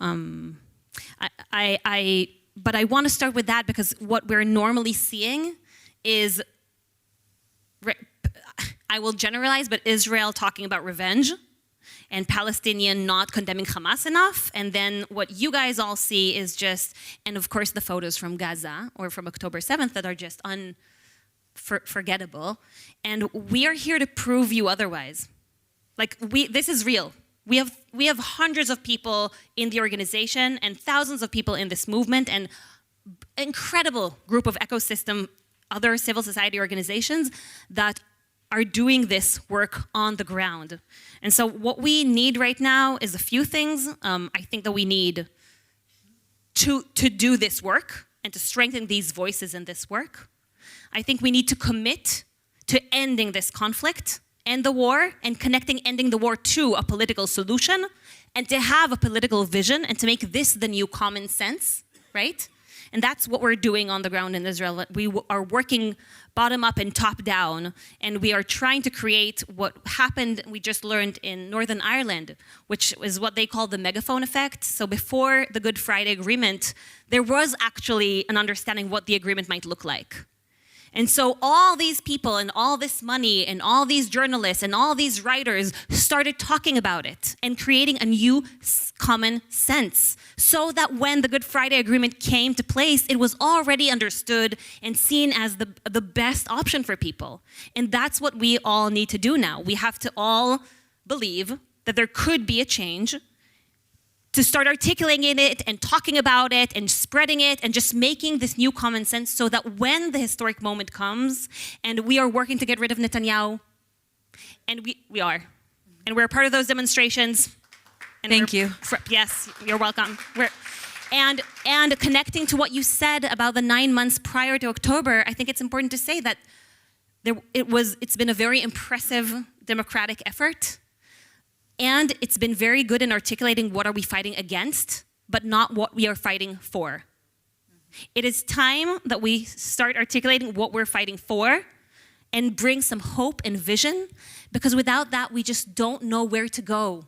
But I want to start with that because what we're normally seeing is, I will generalize, but Israel talking about revenge and Palestinian not condemning Hamas enough. And then what you guys all see is just, and of course the photos from Gaza or from October 7th that are just unforgettable. And we are here to prove you otherwise. Like, this is real. We have hundreds of people in the organization and thousands of people in this movement and incredible group of ecosystem, other civil society organizations that are doing this work on the ground. And so what we need right now is a few things. I think that we need to do this work and to strengthen these voices in this work. I think we need to commit to ending this conflict, end the war, and ending the war to a political solution, and to have a political vision and to make this the new common sense, right? And that's what we're doing on the ground in Israel. We are working bottom up and top down, and we are trying to create what happened, we just learned in Northern Ireland, which is what they call the megaphone effect. So before the Good Friday Agreement, there was actually an understanding what the agreement might look like. And so all these people and all this money and all these journalists and all these writers started talking about it and creating a new common sense so that when the Good Friday Agreement came to place, it was already understood and seen as the best option for people. And that's what we all need to do now. We have to all believe that there could be a change, to start articulating it and talking about it and spreading it and just making this new common sense so that when the historic moment comes and we are working to get rid of Netanyahu, and we are, and we're part of those demonstrations. And Thank you. Yes, you're welcome. And connecting to what you said about the 9 months prior to October, I think it's important to say that it's been a very impressive democratic effort. And it's been very good in articulating what are we fighting against, but not what we are fighting for. It is time that we start articulating what we're fighting for and bring some hope and vision, because without that, we just don't know where to go.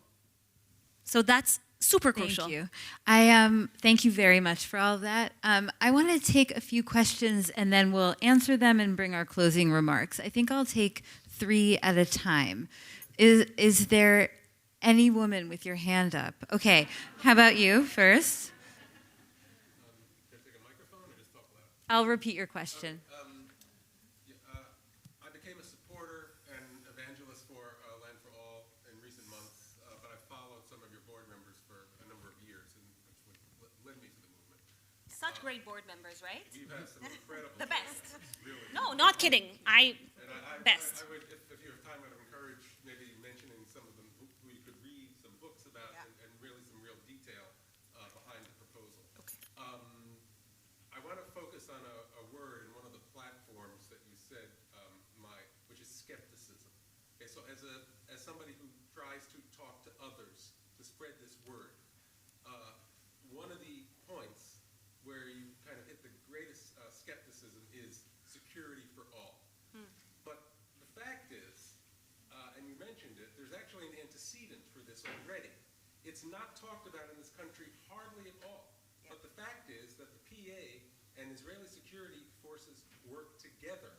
So that's super crucial. Thank you. Thank you very much for all of that. I want to take a few questions and then we'll answer them and bring our closing remarks. I think I'll take 3 at a time. Is there any woman with your hand up? Okay, how about you first? Can I take a microphone or just talk loud? I'll repeat your question. I became a supporter and evangelist for Land for All in recent months, but I followed some of your board members for a number of years, and which led me to the movement. Such great board members, right? You've had some incredible The best. really. No, not kidding. Best. I would, if you have time, I'd encourage maybe mentioning some of them who you could read some books about and really some real detail behind the proposal. Okay. I want to focus on a word in one of the platforms that you said, which is skepticism. Okay, so as somebody who tries to talk to others to spread this word, one of the points where you kind of hit the greatest skepticism is security for all. But the fact is, and you mentioned it, there's actually an antecedent for this already. It's not talked about in this country hardly at all. Yeah. But the fact is that the PA and Israeli security forces work together.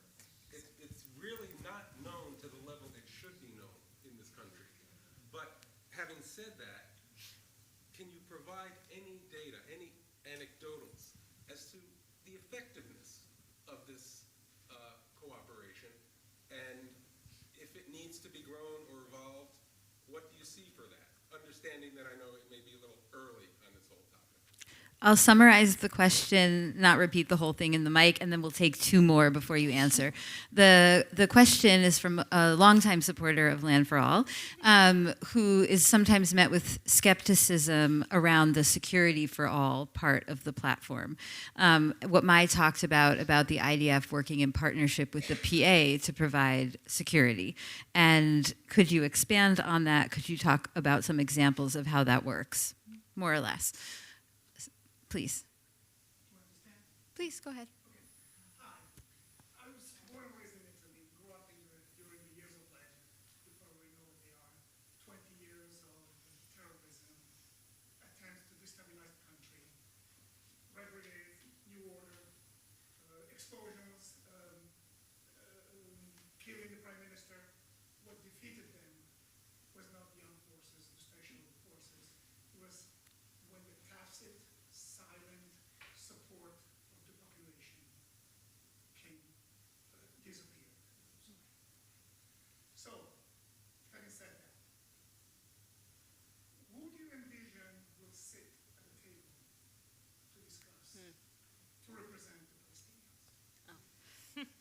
It's really not known to the level it should be known in this country. But having said that, can you provide any data, any anecdotals as to the effectiveness of this cooperation, and if it needs to be grown or evolved, what do you see for that? Understanding that I know it may be a little early on this whole topic. I'll summarize the question, not repeat the whole thing in the mic, and then we'll take two more before you answer. The question is from a longtime supporter of Land for All, who is sometimes met with skepticism around the security for all part of the platform. What May talked about the IDF working in partnership with the PA to provide security. And could you expand on that? Could you talk about some examples of how that works, more or less? Please. Please, go ahead. I was born and raised in Italy, grew up during the years of legend, before we know what they are. 20 years of terrorism, attempts to destabilize the country, Red Brigade, New Order, explosions, killing the Prime Minister. What defeated them was not the armed forces, the special forces. It was when the tacit, silent support of the population disappeared. So, having said that, who do you envision will sit at the table to discuss, to represent the Palestinians?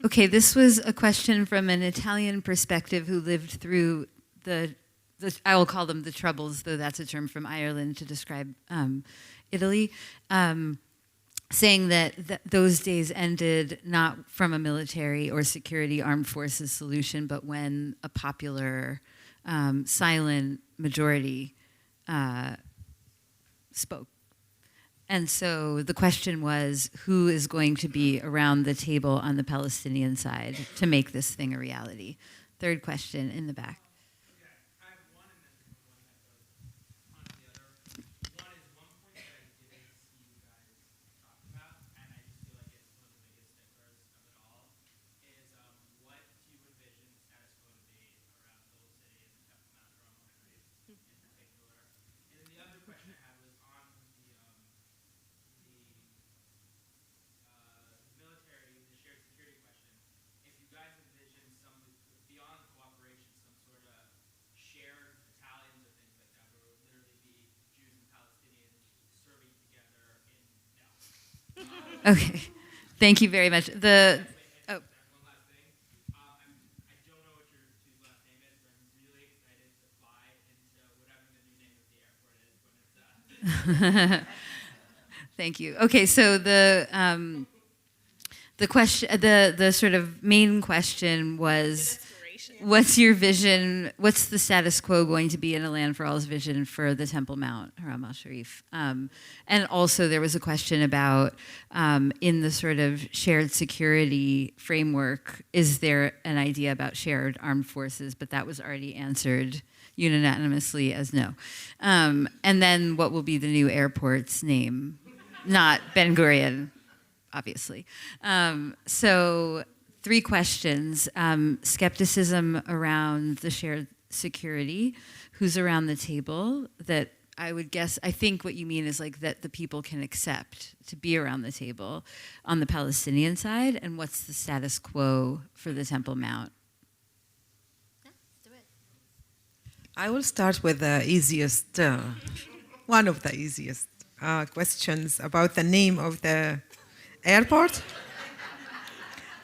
Okay, this was a question from an Italian perspective who lived through I will call them the Troubles, though that's a term from Ireland to describe Italy, saying that those days ended not from a military or security armed forces solution, but when a popular, silent majority spoke. And so the question was, who is going to be around the table on the Palestinian side to make this thing a reality? Third question in the back. Okay, thank you very much. One last thing. I don't know what your two's last name is, but I'm really excited to fly into whatever the new name of the airport is when it's Thank you. Okay, so the question, the sort of main question was, what's your vision? What's the status quo going to be in a Land for All's vision for the Temple Mount, Haram al-Sharif? And also there was a question about, in the sort of shared security framework, is there an idea about shared armed forces? But that was already answered unanimously as no. And then what will be the new airport's name? Not Ben Gurion, obviously. So 3 questions. Skepticism around the shared security. Who's around the table? That I would guess, I think what you mean is like that the people can accept to be around the table on the Palestinian side. And what's the status quo for the Temple Mount? I will start with the easiest, one of the easiest questions about the name of the airport.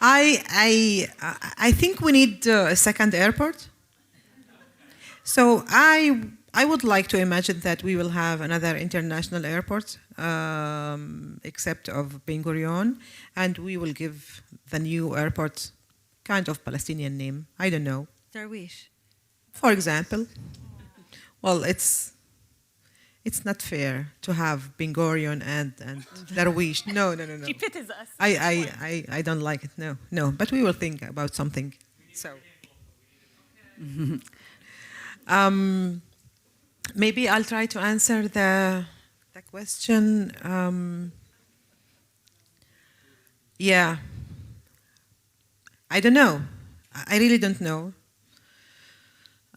I think we need a second airport. So I would like to imagine that we will have another international airport, except of Ben Gurion, and we will give the new airport kind of Palestinian name. I don't know. Darwish. For example. Well, it's not fair to have Ben Gurion and Darwish. No. She pities us. I don't like it. No. But we will think about something. So, maybe I'll try to answer the question. Yeah. I don't know. I really don't know.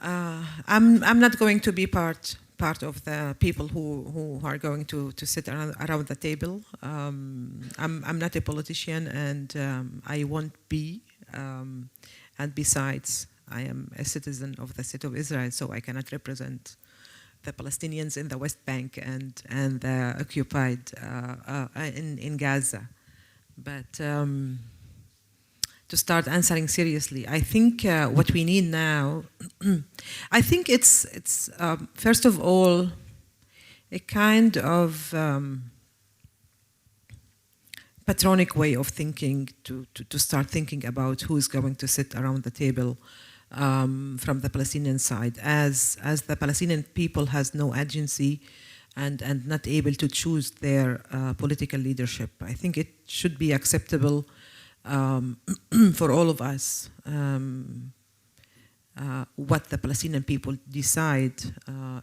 I'm not going to be part of the people who are going to sit around the table. I'm not a politician, and I won't be. And besides, I am a citizen of the state of Israel, so I cannot represent the Palestinians in the West Bank and the occupied in Gaza. But to start answering seriously, I think what we need now, I think it's first of all a kind of patronic way of thinking to start thinking about who's going to sit around the table from the Palestinian side, as the Palestinian people has no agency and not able to choose their political leadership. I think it should be acceptable for all of us what the Palestinian people decide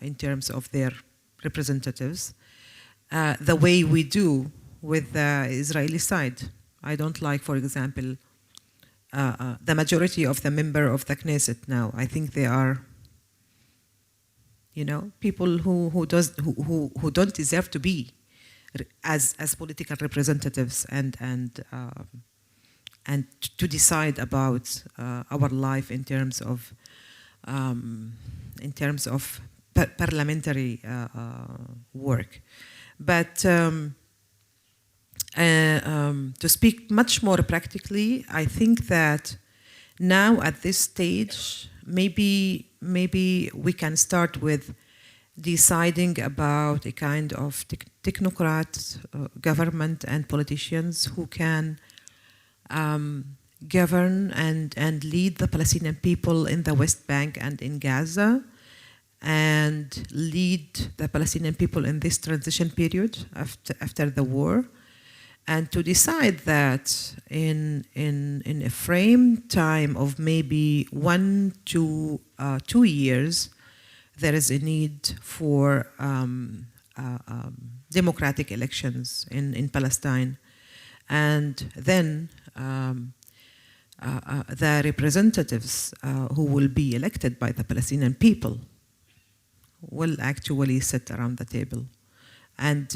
in terms of their representatives, the way we do with the Israeli side. I don't like, for example, the majority of the member of the Knesset now. I think they are, people who don't deserve to be as political representatives and to decide about our life in terms of parliamentary work. But to speak much more practically, I think that now at this stage, maybe we can start with deciding about a kind of technocrat government and politicians who can govern and lead the Palestinian people in the West Bank and in Gaza, and lead the Palestinian people in this transition period after the war, and to decide that in a frame time of maybe 1 to 2 years, there is a need for democratic elections in Palestine, and then the representatives who will be elected by the Palestinian people will actually sit around the table. And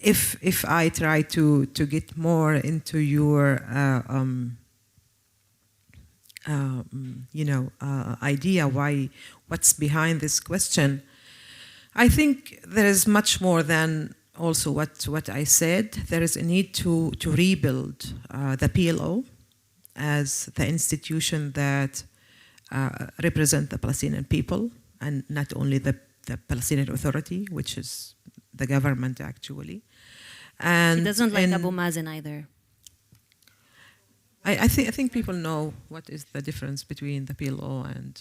if I try to get more into your idea what's behind this question, I think there is much more than also what I said. There is a need to rebuild the PLO as the institution that represent the Palestinian people, and not only the Palestinian Authority, which is the government actually. And he doesn't like Abu Mazen either. I think people know what is the difference between the PLO and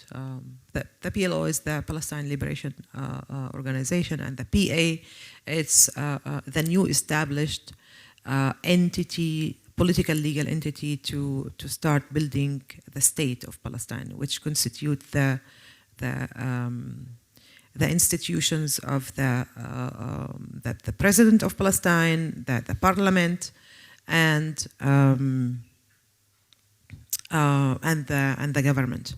the PLO is the Palestine Liberation Organization, and the PA, it's the new established entity, political legal entity to start building the state of Palestine, which constitute the institutions of the president of Palestine, the parliament, and the government.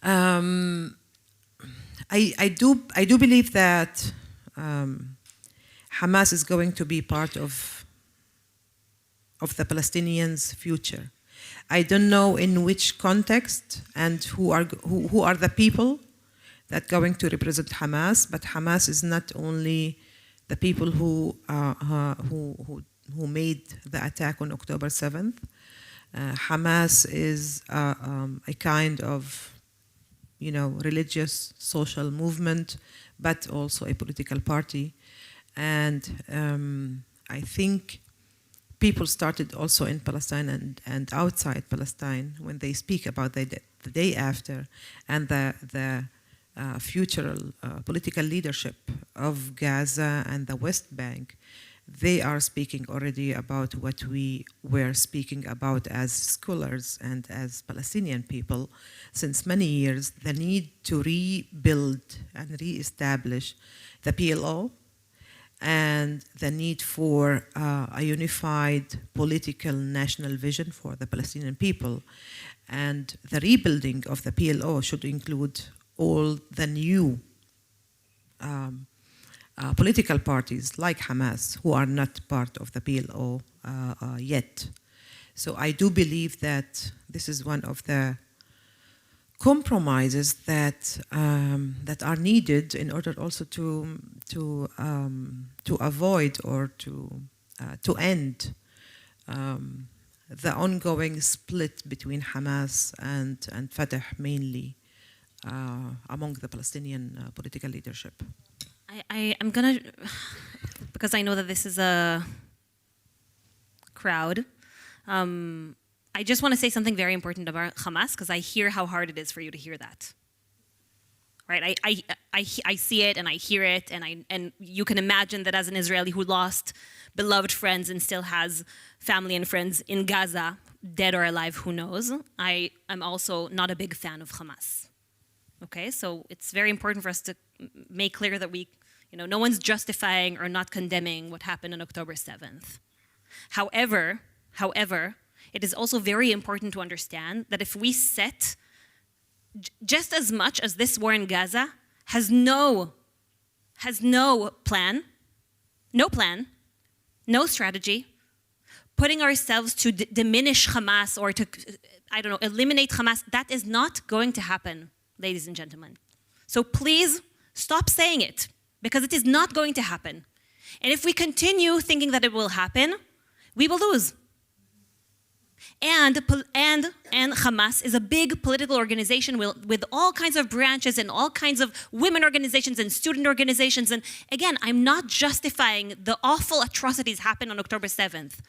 I do believe that Hamas is going to be part of the Palestinians' future. I don't know in which context and who are the people that going to represent Hamas, but Hamas is not only the people who made the attack on October 7th. Hamas is a kind of, religious, social movement, but also a political party. And I think people started also in Palestine and outside Palestine when they speak about the day after and the future political leadership of Gaza and the West Bank. They are speaking already about what we were speaking about as scholars and as Palestinian people since many years, the need to rebuild and reestablish the PLO and the need for a unified political national vision for the Palestinian people. And the rebuilding of the PLO should include all the new political parties like Hamas who are not part of the PLO yet. So I do believe that this is one of the compromises that that are needed in order also to avoid or to end the ongoing split between Hamas and Fatah mainly among the Palestinian political leadership. I'm gonna, because I know that this is a crowd, I just want to say something very important about Hamas, because I hear how hard it is for you to hear that. Right? I see it and I hear it, and you can imagine that as an Israeli who lost beloved friends and still has family and friends in Gaza, dead or alive, who knows, I am also not a big fan of Hamas. Okay, so it's very important for us to make clear that no one's justifying or not condemning what happened on October 7th. However, it is also very important to understand that if we set, just as much as this war in Gaza has no plan, no strategy, putting ourselves to diminish Hamas or to, eliminate Hamas, that is not going to happen, ladies and gentlemen. So please stop saying it, because it is not going to happen. And if we continue thinking that it will happen, we will lose. And Hamas is a big political organization with all kinds of branches and all kinds of women organizations and student organizations. And again, I'm not justifying the awful atrocities happened on October 7th.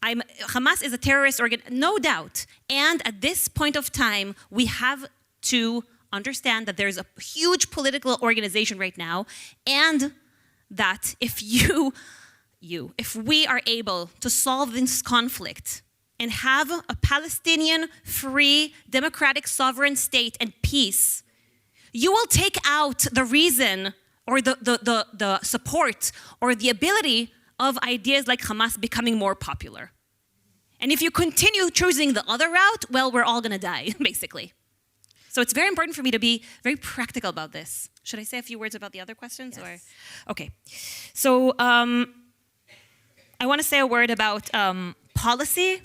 Hamas is a terrorist organization, no doubt. And at this point of time, we have to understand that there's a huge political organization right now, and that if we are able to solve this conflict and have a Palestinian free, democratic, sovereign state and peace, you will take out the reason or the support or the ability of ideas like Hamas becoming more popular. And if you continue choosing the other route, well, we're all gonna die, basically. So it's very important for me to be very practical about this. Should I say a few words about the other questions? Yes. Or? Okay. So I want to say a word about policy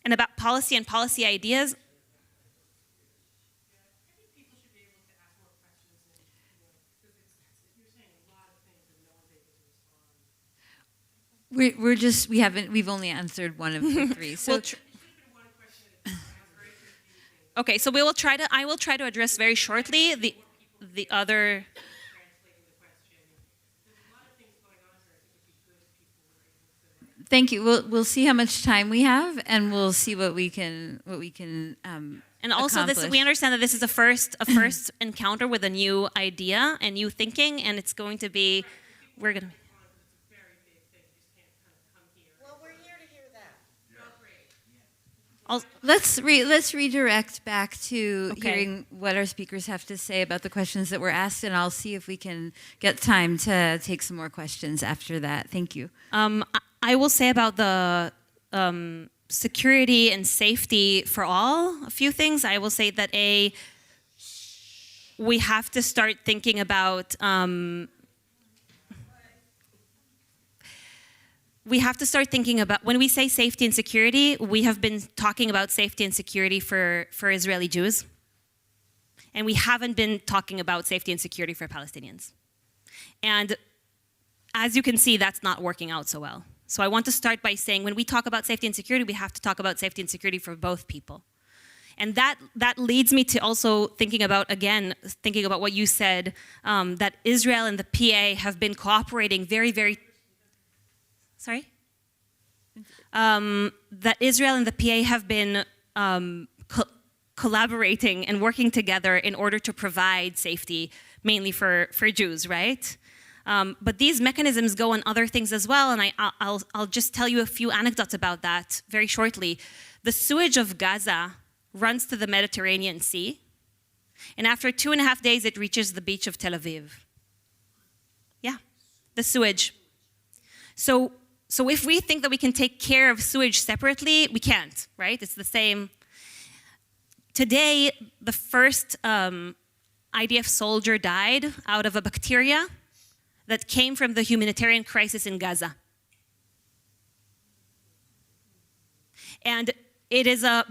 and about policy and policy ideas. We've only answered one of the three. So okay, so I will try to address very shortly the other. thank you. We'll see how much time we have, and we'll see what we can And also, we understand that this is a first encounter with a new idea and new thinking, and it's going to be, we're gonna. Let's redirect back to hearing what our speakers have to say about the questions that were asked, and I'll see if we can get time to take some more questions after that. Thank you. I will say about the security and safety for all, a few things. I will say that we have to start thinking about when we say safety and security, we have been talking about safety and security for Israeli Jews. And we haven't been talking about safety and security for Palestinians. And as you can see, that's not working out so well. So I want to start by saying when we talk about safety and security, we have to talk about safety and security for both people. And that leads me to also thinking about what you said, that Israel and the PA have been cooperating very, very. Sorry? That Israel and the PA have been collaborating and working together in order to provide safety, mainly for Jews, right? But these mechanisms go on other things as well, and I'll just tell you a few anecdotes about that very shortly. The sewage of Gaza runs to the Mediterranean Sea, and after 2.5 days, it reaches the beach of Tel Aviv. Yeah, the sewage. So if we think that we can take care of sewage separately, we can't, right? It's the same. Today, the first IDF soldier died out of a bacteria that came from the humanitarian crisis in Gaza. And it is I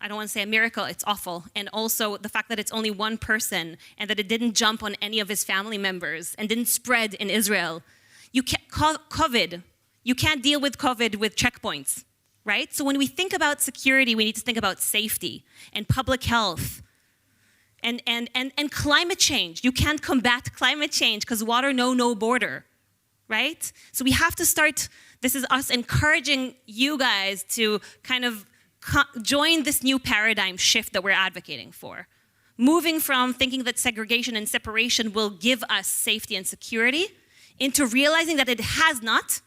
I don't want to say a miracle, it's awful. And also the fact that it's only one person and that it didn't jump on any of his family members and didn't spread in Israel. You can't, COVID, you can't deal with COVID with checkpoints, right? So when we think about security, we need to think about safety and public health and climate change. You can't combat climate change because water know no border, right? So we have to start, this is us encouraging you guys to kind of join this new paradigm shift that we're advocating for. Moving from thinking that segregation and separation will give us safety and security into realizing that it has not,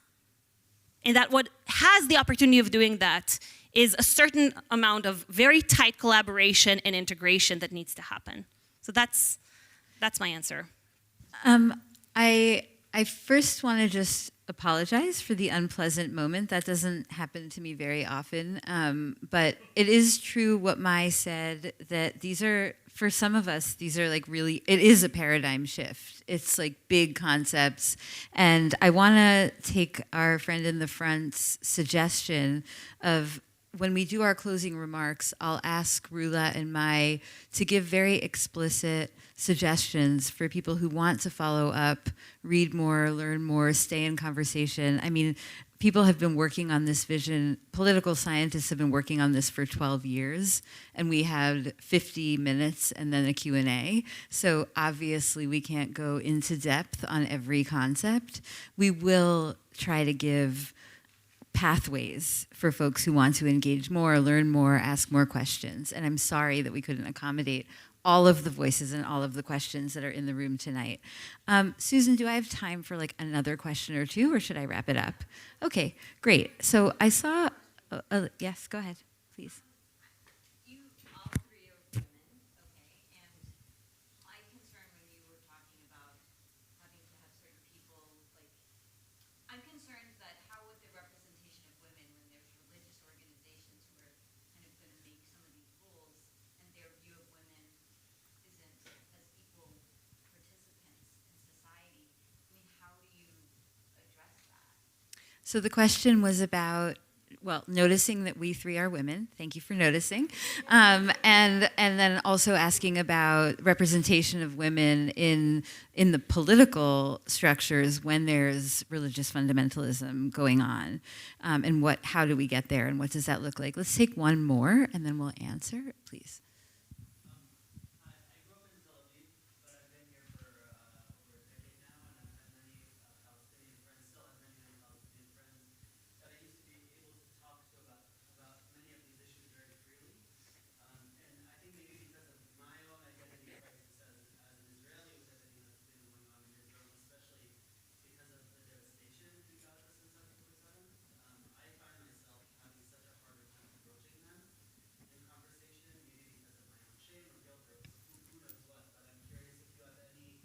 and that what has the opportunity of doing that is a certain amount of very tight collaboration and integration that needs to happen. So that's my answer. I first want to just apologize for the unpleasant moment. That doesn't happen to me very often. But it is true what May said, that these are, for some of us, these are like really, it is a paradigm shift. It's like big concepts. And I want to take our friend in the front's suggestion of, when we do our closing remarks, I'll ask Rula and May to give very explicit suggestions for people who want to follow up, read more, learn more, stay in conversation. I mean, people have been working on this vision, political scientists have been working on this for 12 years, and we had 50 minutes and then a Q&A. So obviously we can't go into depth on every concept. We will try to give pathways for folks who want to engage more, learn more, ask more questions. And I'm sorry that we couldn't accommodate all of the voices and all of the questions that are in the room tonight. Susan, do I have time for like another question or two, or should I wrap it up? Okay, great. So I saw, yes, go ahead, please. You all three are women, okay, and my concern when you were talking about having to have certain people, like, I'm concerned that how would the representation of women, when there's religious organizations who are kind of going to make some of these rules, and their view of women isn't as equal participants in society. I mean, how do you address that? So the question was about, well, noticing that we three are women. Thank you for noticing. And then also asking about representation of women in the political structures when there's religious fundamentalism going on. And how do we get there, and what does that look like? Let's take one more, and then we'll answer, please. I grew up in Tel Aviv, but I've been here for over a decade now, and I've had many Palestinian friends, still have many Palestinian friends that I used to be able to talk to about many of these issues very freely. And I think maybe because of my own identity crisis as an Israeli, with everything that's been going on in Israel, especially because of the devastation in Gaza since October 7th, I find myself having such a harder time approaching them in conversation, maybe because of my own shame or guilt or who knows what, but I'm curious if you have any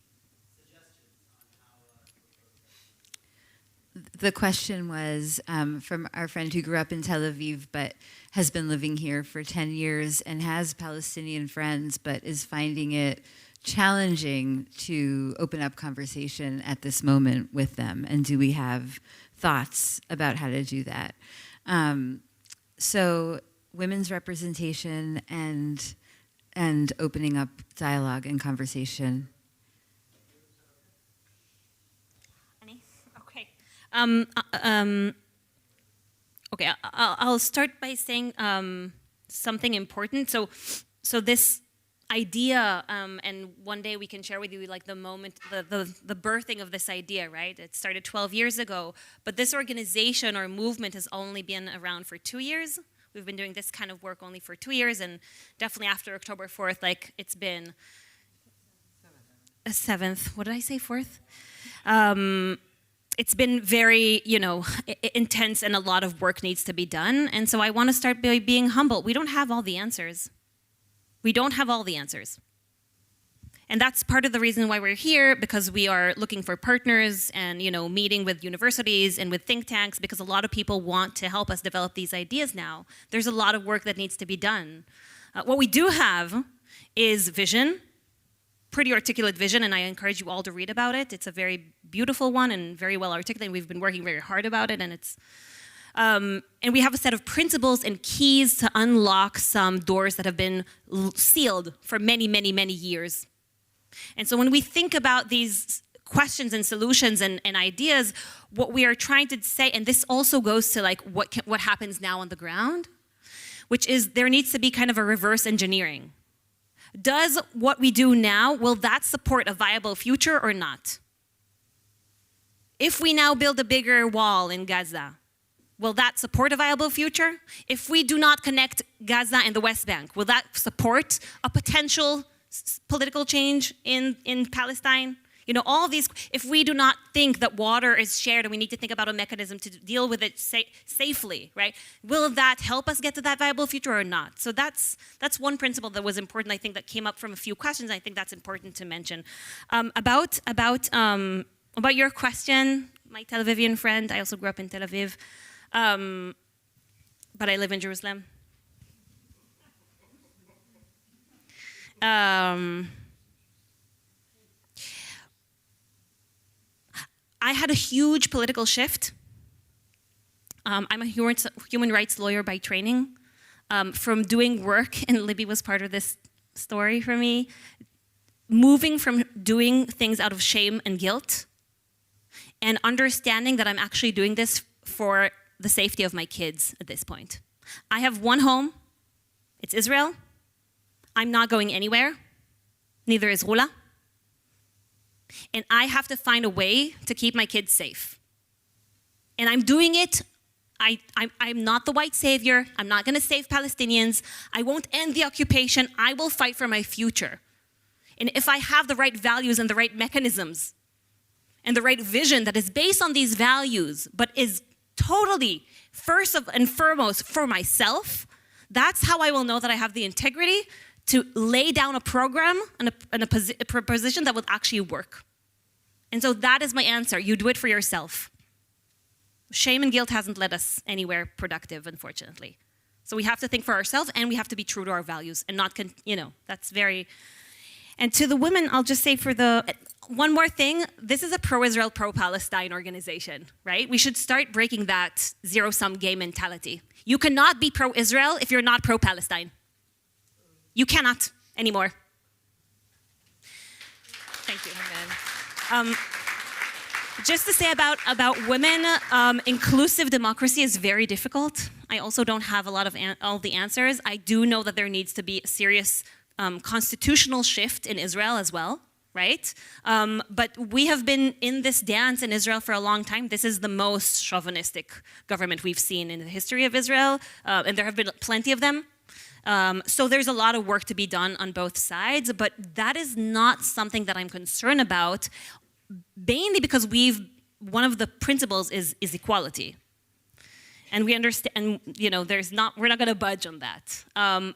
suggestions on how to approach that. The question was from our friend who grew up in Tel Aviv but has been living here for 10 years and has Palestinian friends but is finding it challenging to open up conversation at this moment with them. And do we have thoughts about how to do that? So women's representation and opening up dialogue and conversation. Okay. Okay, I'll start by saying something important. So this idea, and one day we can share with you like the moment, the birthing of this idea, right? It started 12 years ago, but this organization or movement has only been around for 2 years. We've been doing this kind of work only for 2 years, and definitely after October 4th, like it's been a 7th. What did I say, 4th? It's been very, intense, and a lot of work needs to be done. And so I want to start by being humble. We don't have all the answers. We don't have all the answers. And that's part of the reason why we're here, because we are looking for partners and, meeting with universities and with think tanks, because a lot of people want to help us develop these ideas now. There's a lot of work that needs to be done. What we do have is vision, pretty articulate vision, and I encourage you all to read about it. It's a very beautiful one and very well articulated. We've been working very hard about it, and it's And we have a set of principles and keys to unlock some doors that have been sealed for many, many, many years. And so when we think about these questions and solutions and ideas, what we are trying to say, and this also goes to like what happens now on the ground, which is there needs to be kind of a reverse engineering. Does what we do now, will that support a viable future or not? If we now build a bigger wall in Gaza, will that support a viable future? If we do not connect Gaza and the West Bank, will that support a potential political change in Palestine? You know, all these, if we do not think that water is shared and we need to think about a mechanism to deal with it safely, right? Will that help us get to that viable future or not? So that's one principle that was important, I think, that came up from a few questions. I think that's important to mention. About your question, my Tel Avivian friend, I also grew up in Tel Aviv, but I live in Jerusalem. I had a huge political shift. I'm a human rights lawyer by training. From doing work, and Libby was part of this story for me, moving from doing things out of shame and guilt and understanding that I'm actually doing this for the safety of my kids at this point. I have one home. It's Israel. I'm not going anywhere. Neither is Rula. And I have to find a way to keep my kids safe. And I'm doing it. I'm not the white savior. I'm not going to save Palestinians. I won't end the occupation. I will fight for my future. And if I have the right values and the right mechanisms and the right vision that is based on these values, but is totally first and foremost for myself, that's how I will know that I have the integrity to lay down a program and a position that will actually work. And so that is my answer. You do it for yourself. Shame and guilt hasn't led us anywhere productive, unfortunately. So we have to think for ourselves, and we have to be true to our values and not, that's very... And to the women, I'll just say one more thing. This is a pro-Israel, pro-Palestine organization, right? We should start breaking that zero-sum game mentality. You cannot be pro-Israel if you're not pro-Palestine. You cannot anymore. Thank you. Just to say about women, inclusive democracy is very difficult. I also don't have a lot of all the answers. I do know that there needs to be a serious constitutional shift in Israel as well, right? But we have been in this dance in Israel for a long time. This is the most chauvinistic government we've seen in the history of Israel, and there have been plenty of them. So there's a lot of work to be done on both sides, but that is not something that I'm concerned about, mainly because one of the principles is equality. And we understand, we're not going to budge on that.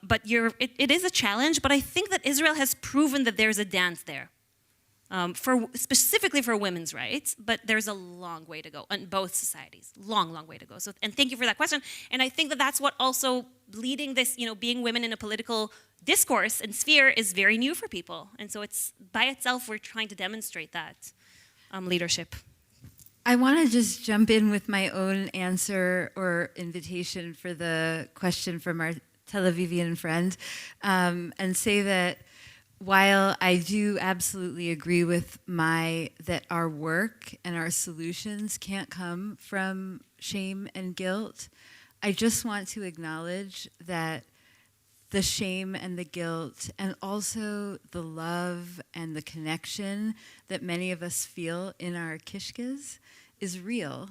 But it is a challenge, but I think that Israel has proven that there's a dance there. Specifically for women's rights, but there's a long way to go on both societies. Long, long way to go. So, and thank you for that question. And I think that that's what also leading this, being women in a political discourse and sphere is very new for people. And so it's by itself, we're trying to demonstrate that leadership. I want to just jump in with my own answer or invitation for the question from our Tel Avivian friend, and say that while I do absolutely agree with that our work and our solutions can't come from shame and guilt, I just want to acknowledge that the shame and the guilt and also the love and the connection that many of us feel in our kishkas is real,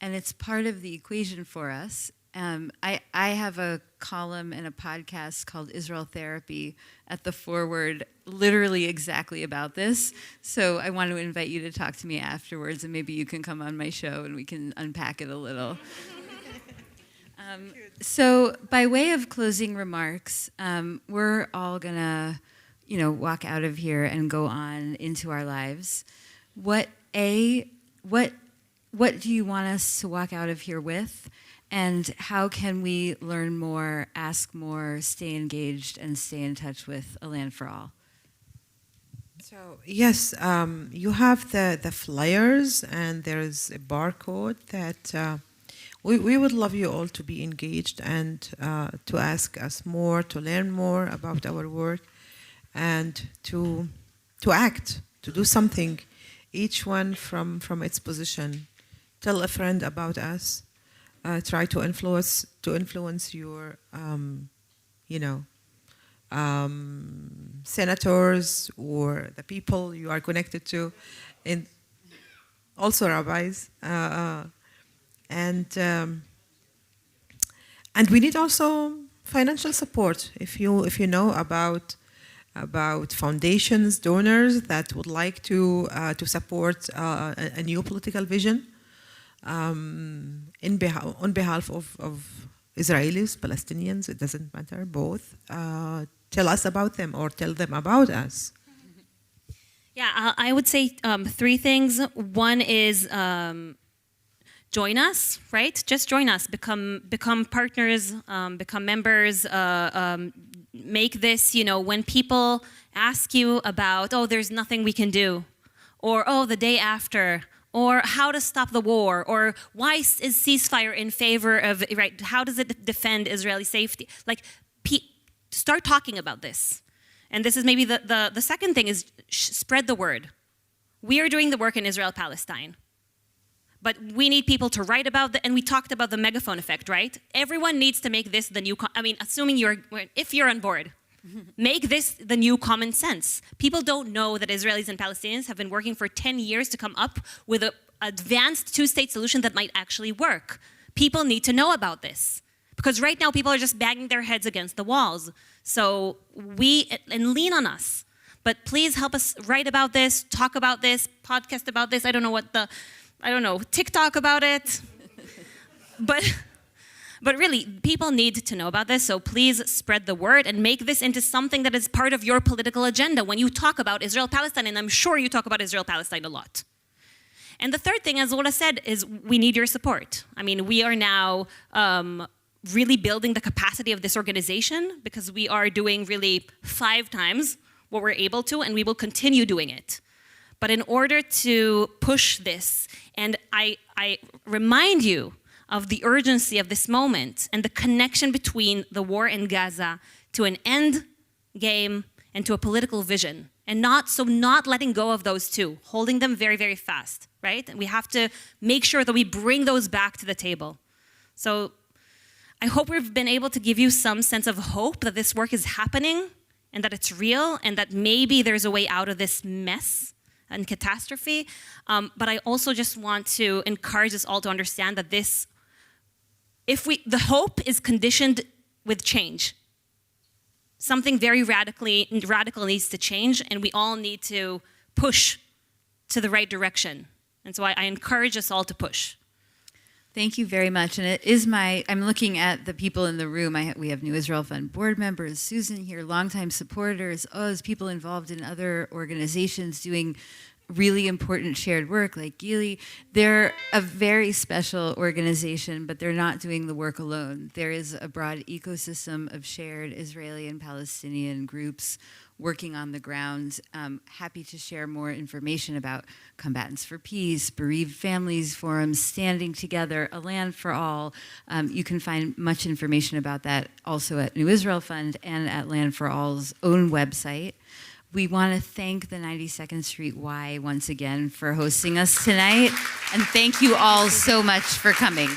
and it's part of the equation for us. I have a column and a podcast called Israel Therapy at the Forward, literally exactly about this. So I want to invite you to talk to me afterwards, and maybe you can come on my show and we can unpack it a little. So by way of closing remarks, we're all gonna, walk out of here and go on into our lives. What do you want us to walk out of here with? And how can we learn more, ask more, stay engaged, and stay in touch with A Land for All? So yes, you have the flyers, and there's a barcode that we would love you all to be engaged and to ask us more, to learn more about our work, and to act, to do something, each one from its position. Tell a friend about us. Try to influence your, senators or the people you are connected to, and also rabbis. And we need also financial support. If you know about foundations, donors that would like to support a new political vision on behalf of Israelis, Palestinians, it doesn't matter, both. Tell us about them or tell them about us. Yeah, I would say three things. One is join us, right? Just join us, become partners, become members, make this, when people ask you about, oh, there's nothing we can do, or, oh, the day after, or how to stop the war, or why is ceasefire in favor of, right, how does it defend Israeli safety? Like, start talking about this. And this is maybe the second thing is spread the word. We are doing the work in Israel, Palestine. But we need people to write about and we talked about the megaphone effect, right? Everyone needs to make this the new, assuming if you're on board, make this the new common sense. People don't know that Israelis and Palestinians have been working for 10 years to come up with an advanced two-state solution that might actually work. People need to know about this. Because right now people are just banging their heads against the walls. So lean on us. But please help us write about this, talk about this, podcast about this. I don't know, TikTok about it. But really, people need to know about this, so please spread the word and make this into something that is part of your political agenda when you talk about Israel-Palestine, and I'm sure you talk about Israel-Palestine a lot. And the third thing, as Rula said, is we need your support. We are now really building the capacity of this organization because we are doing really 5 times what we're able to, and we will continue doing it. But in order to push this, and I remind you of the urgency of this moment and the connection between the war in Gaza to an end game and to a political vision, and not letting go of those two, holding them very, very fast, right? And we have to make sure that we bring those back to the table. So I hope we've been able to give you some sense of hope that this work is happening and that it's real and that maybe there's a way out of this mess and catastrophe. But I also just want to encourage us all to understand that the hope is conditioned with change. Something very radical needs to change, and we all need to push to the right direction. And so I encourage us all to push. Thank you very much. And it is I'm looking at the people in the room. We have New Israel Fund board members, Susan here, longtime supporters, Oz, people involved in other organizations doing really important shared work like Gili. They're a very special organization, but they're not doing the work alone. There is a broad ecosystem of shared Israeli and Palestinian groups working on the ground. Happy to share more information about Combatants for Peace, Bereaved Families Forum, Standing Together, A Land for All. You can find much information about that also at New Israel Fund and at Land for All's own website. We want to thank the 92nd Street Y once again for hosting us tonight. And thank you all so much for coming.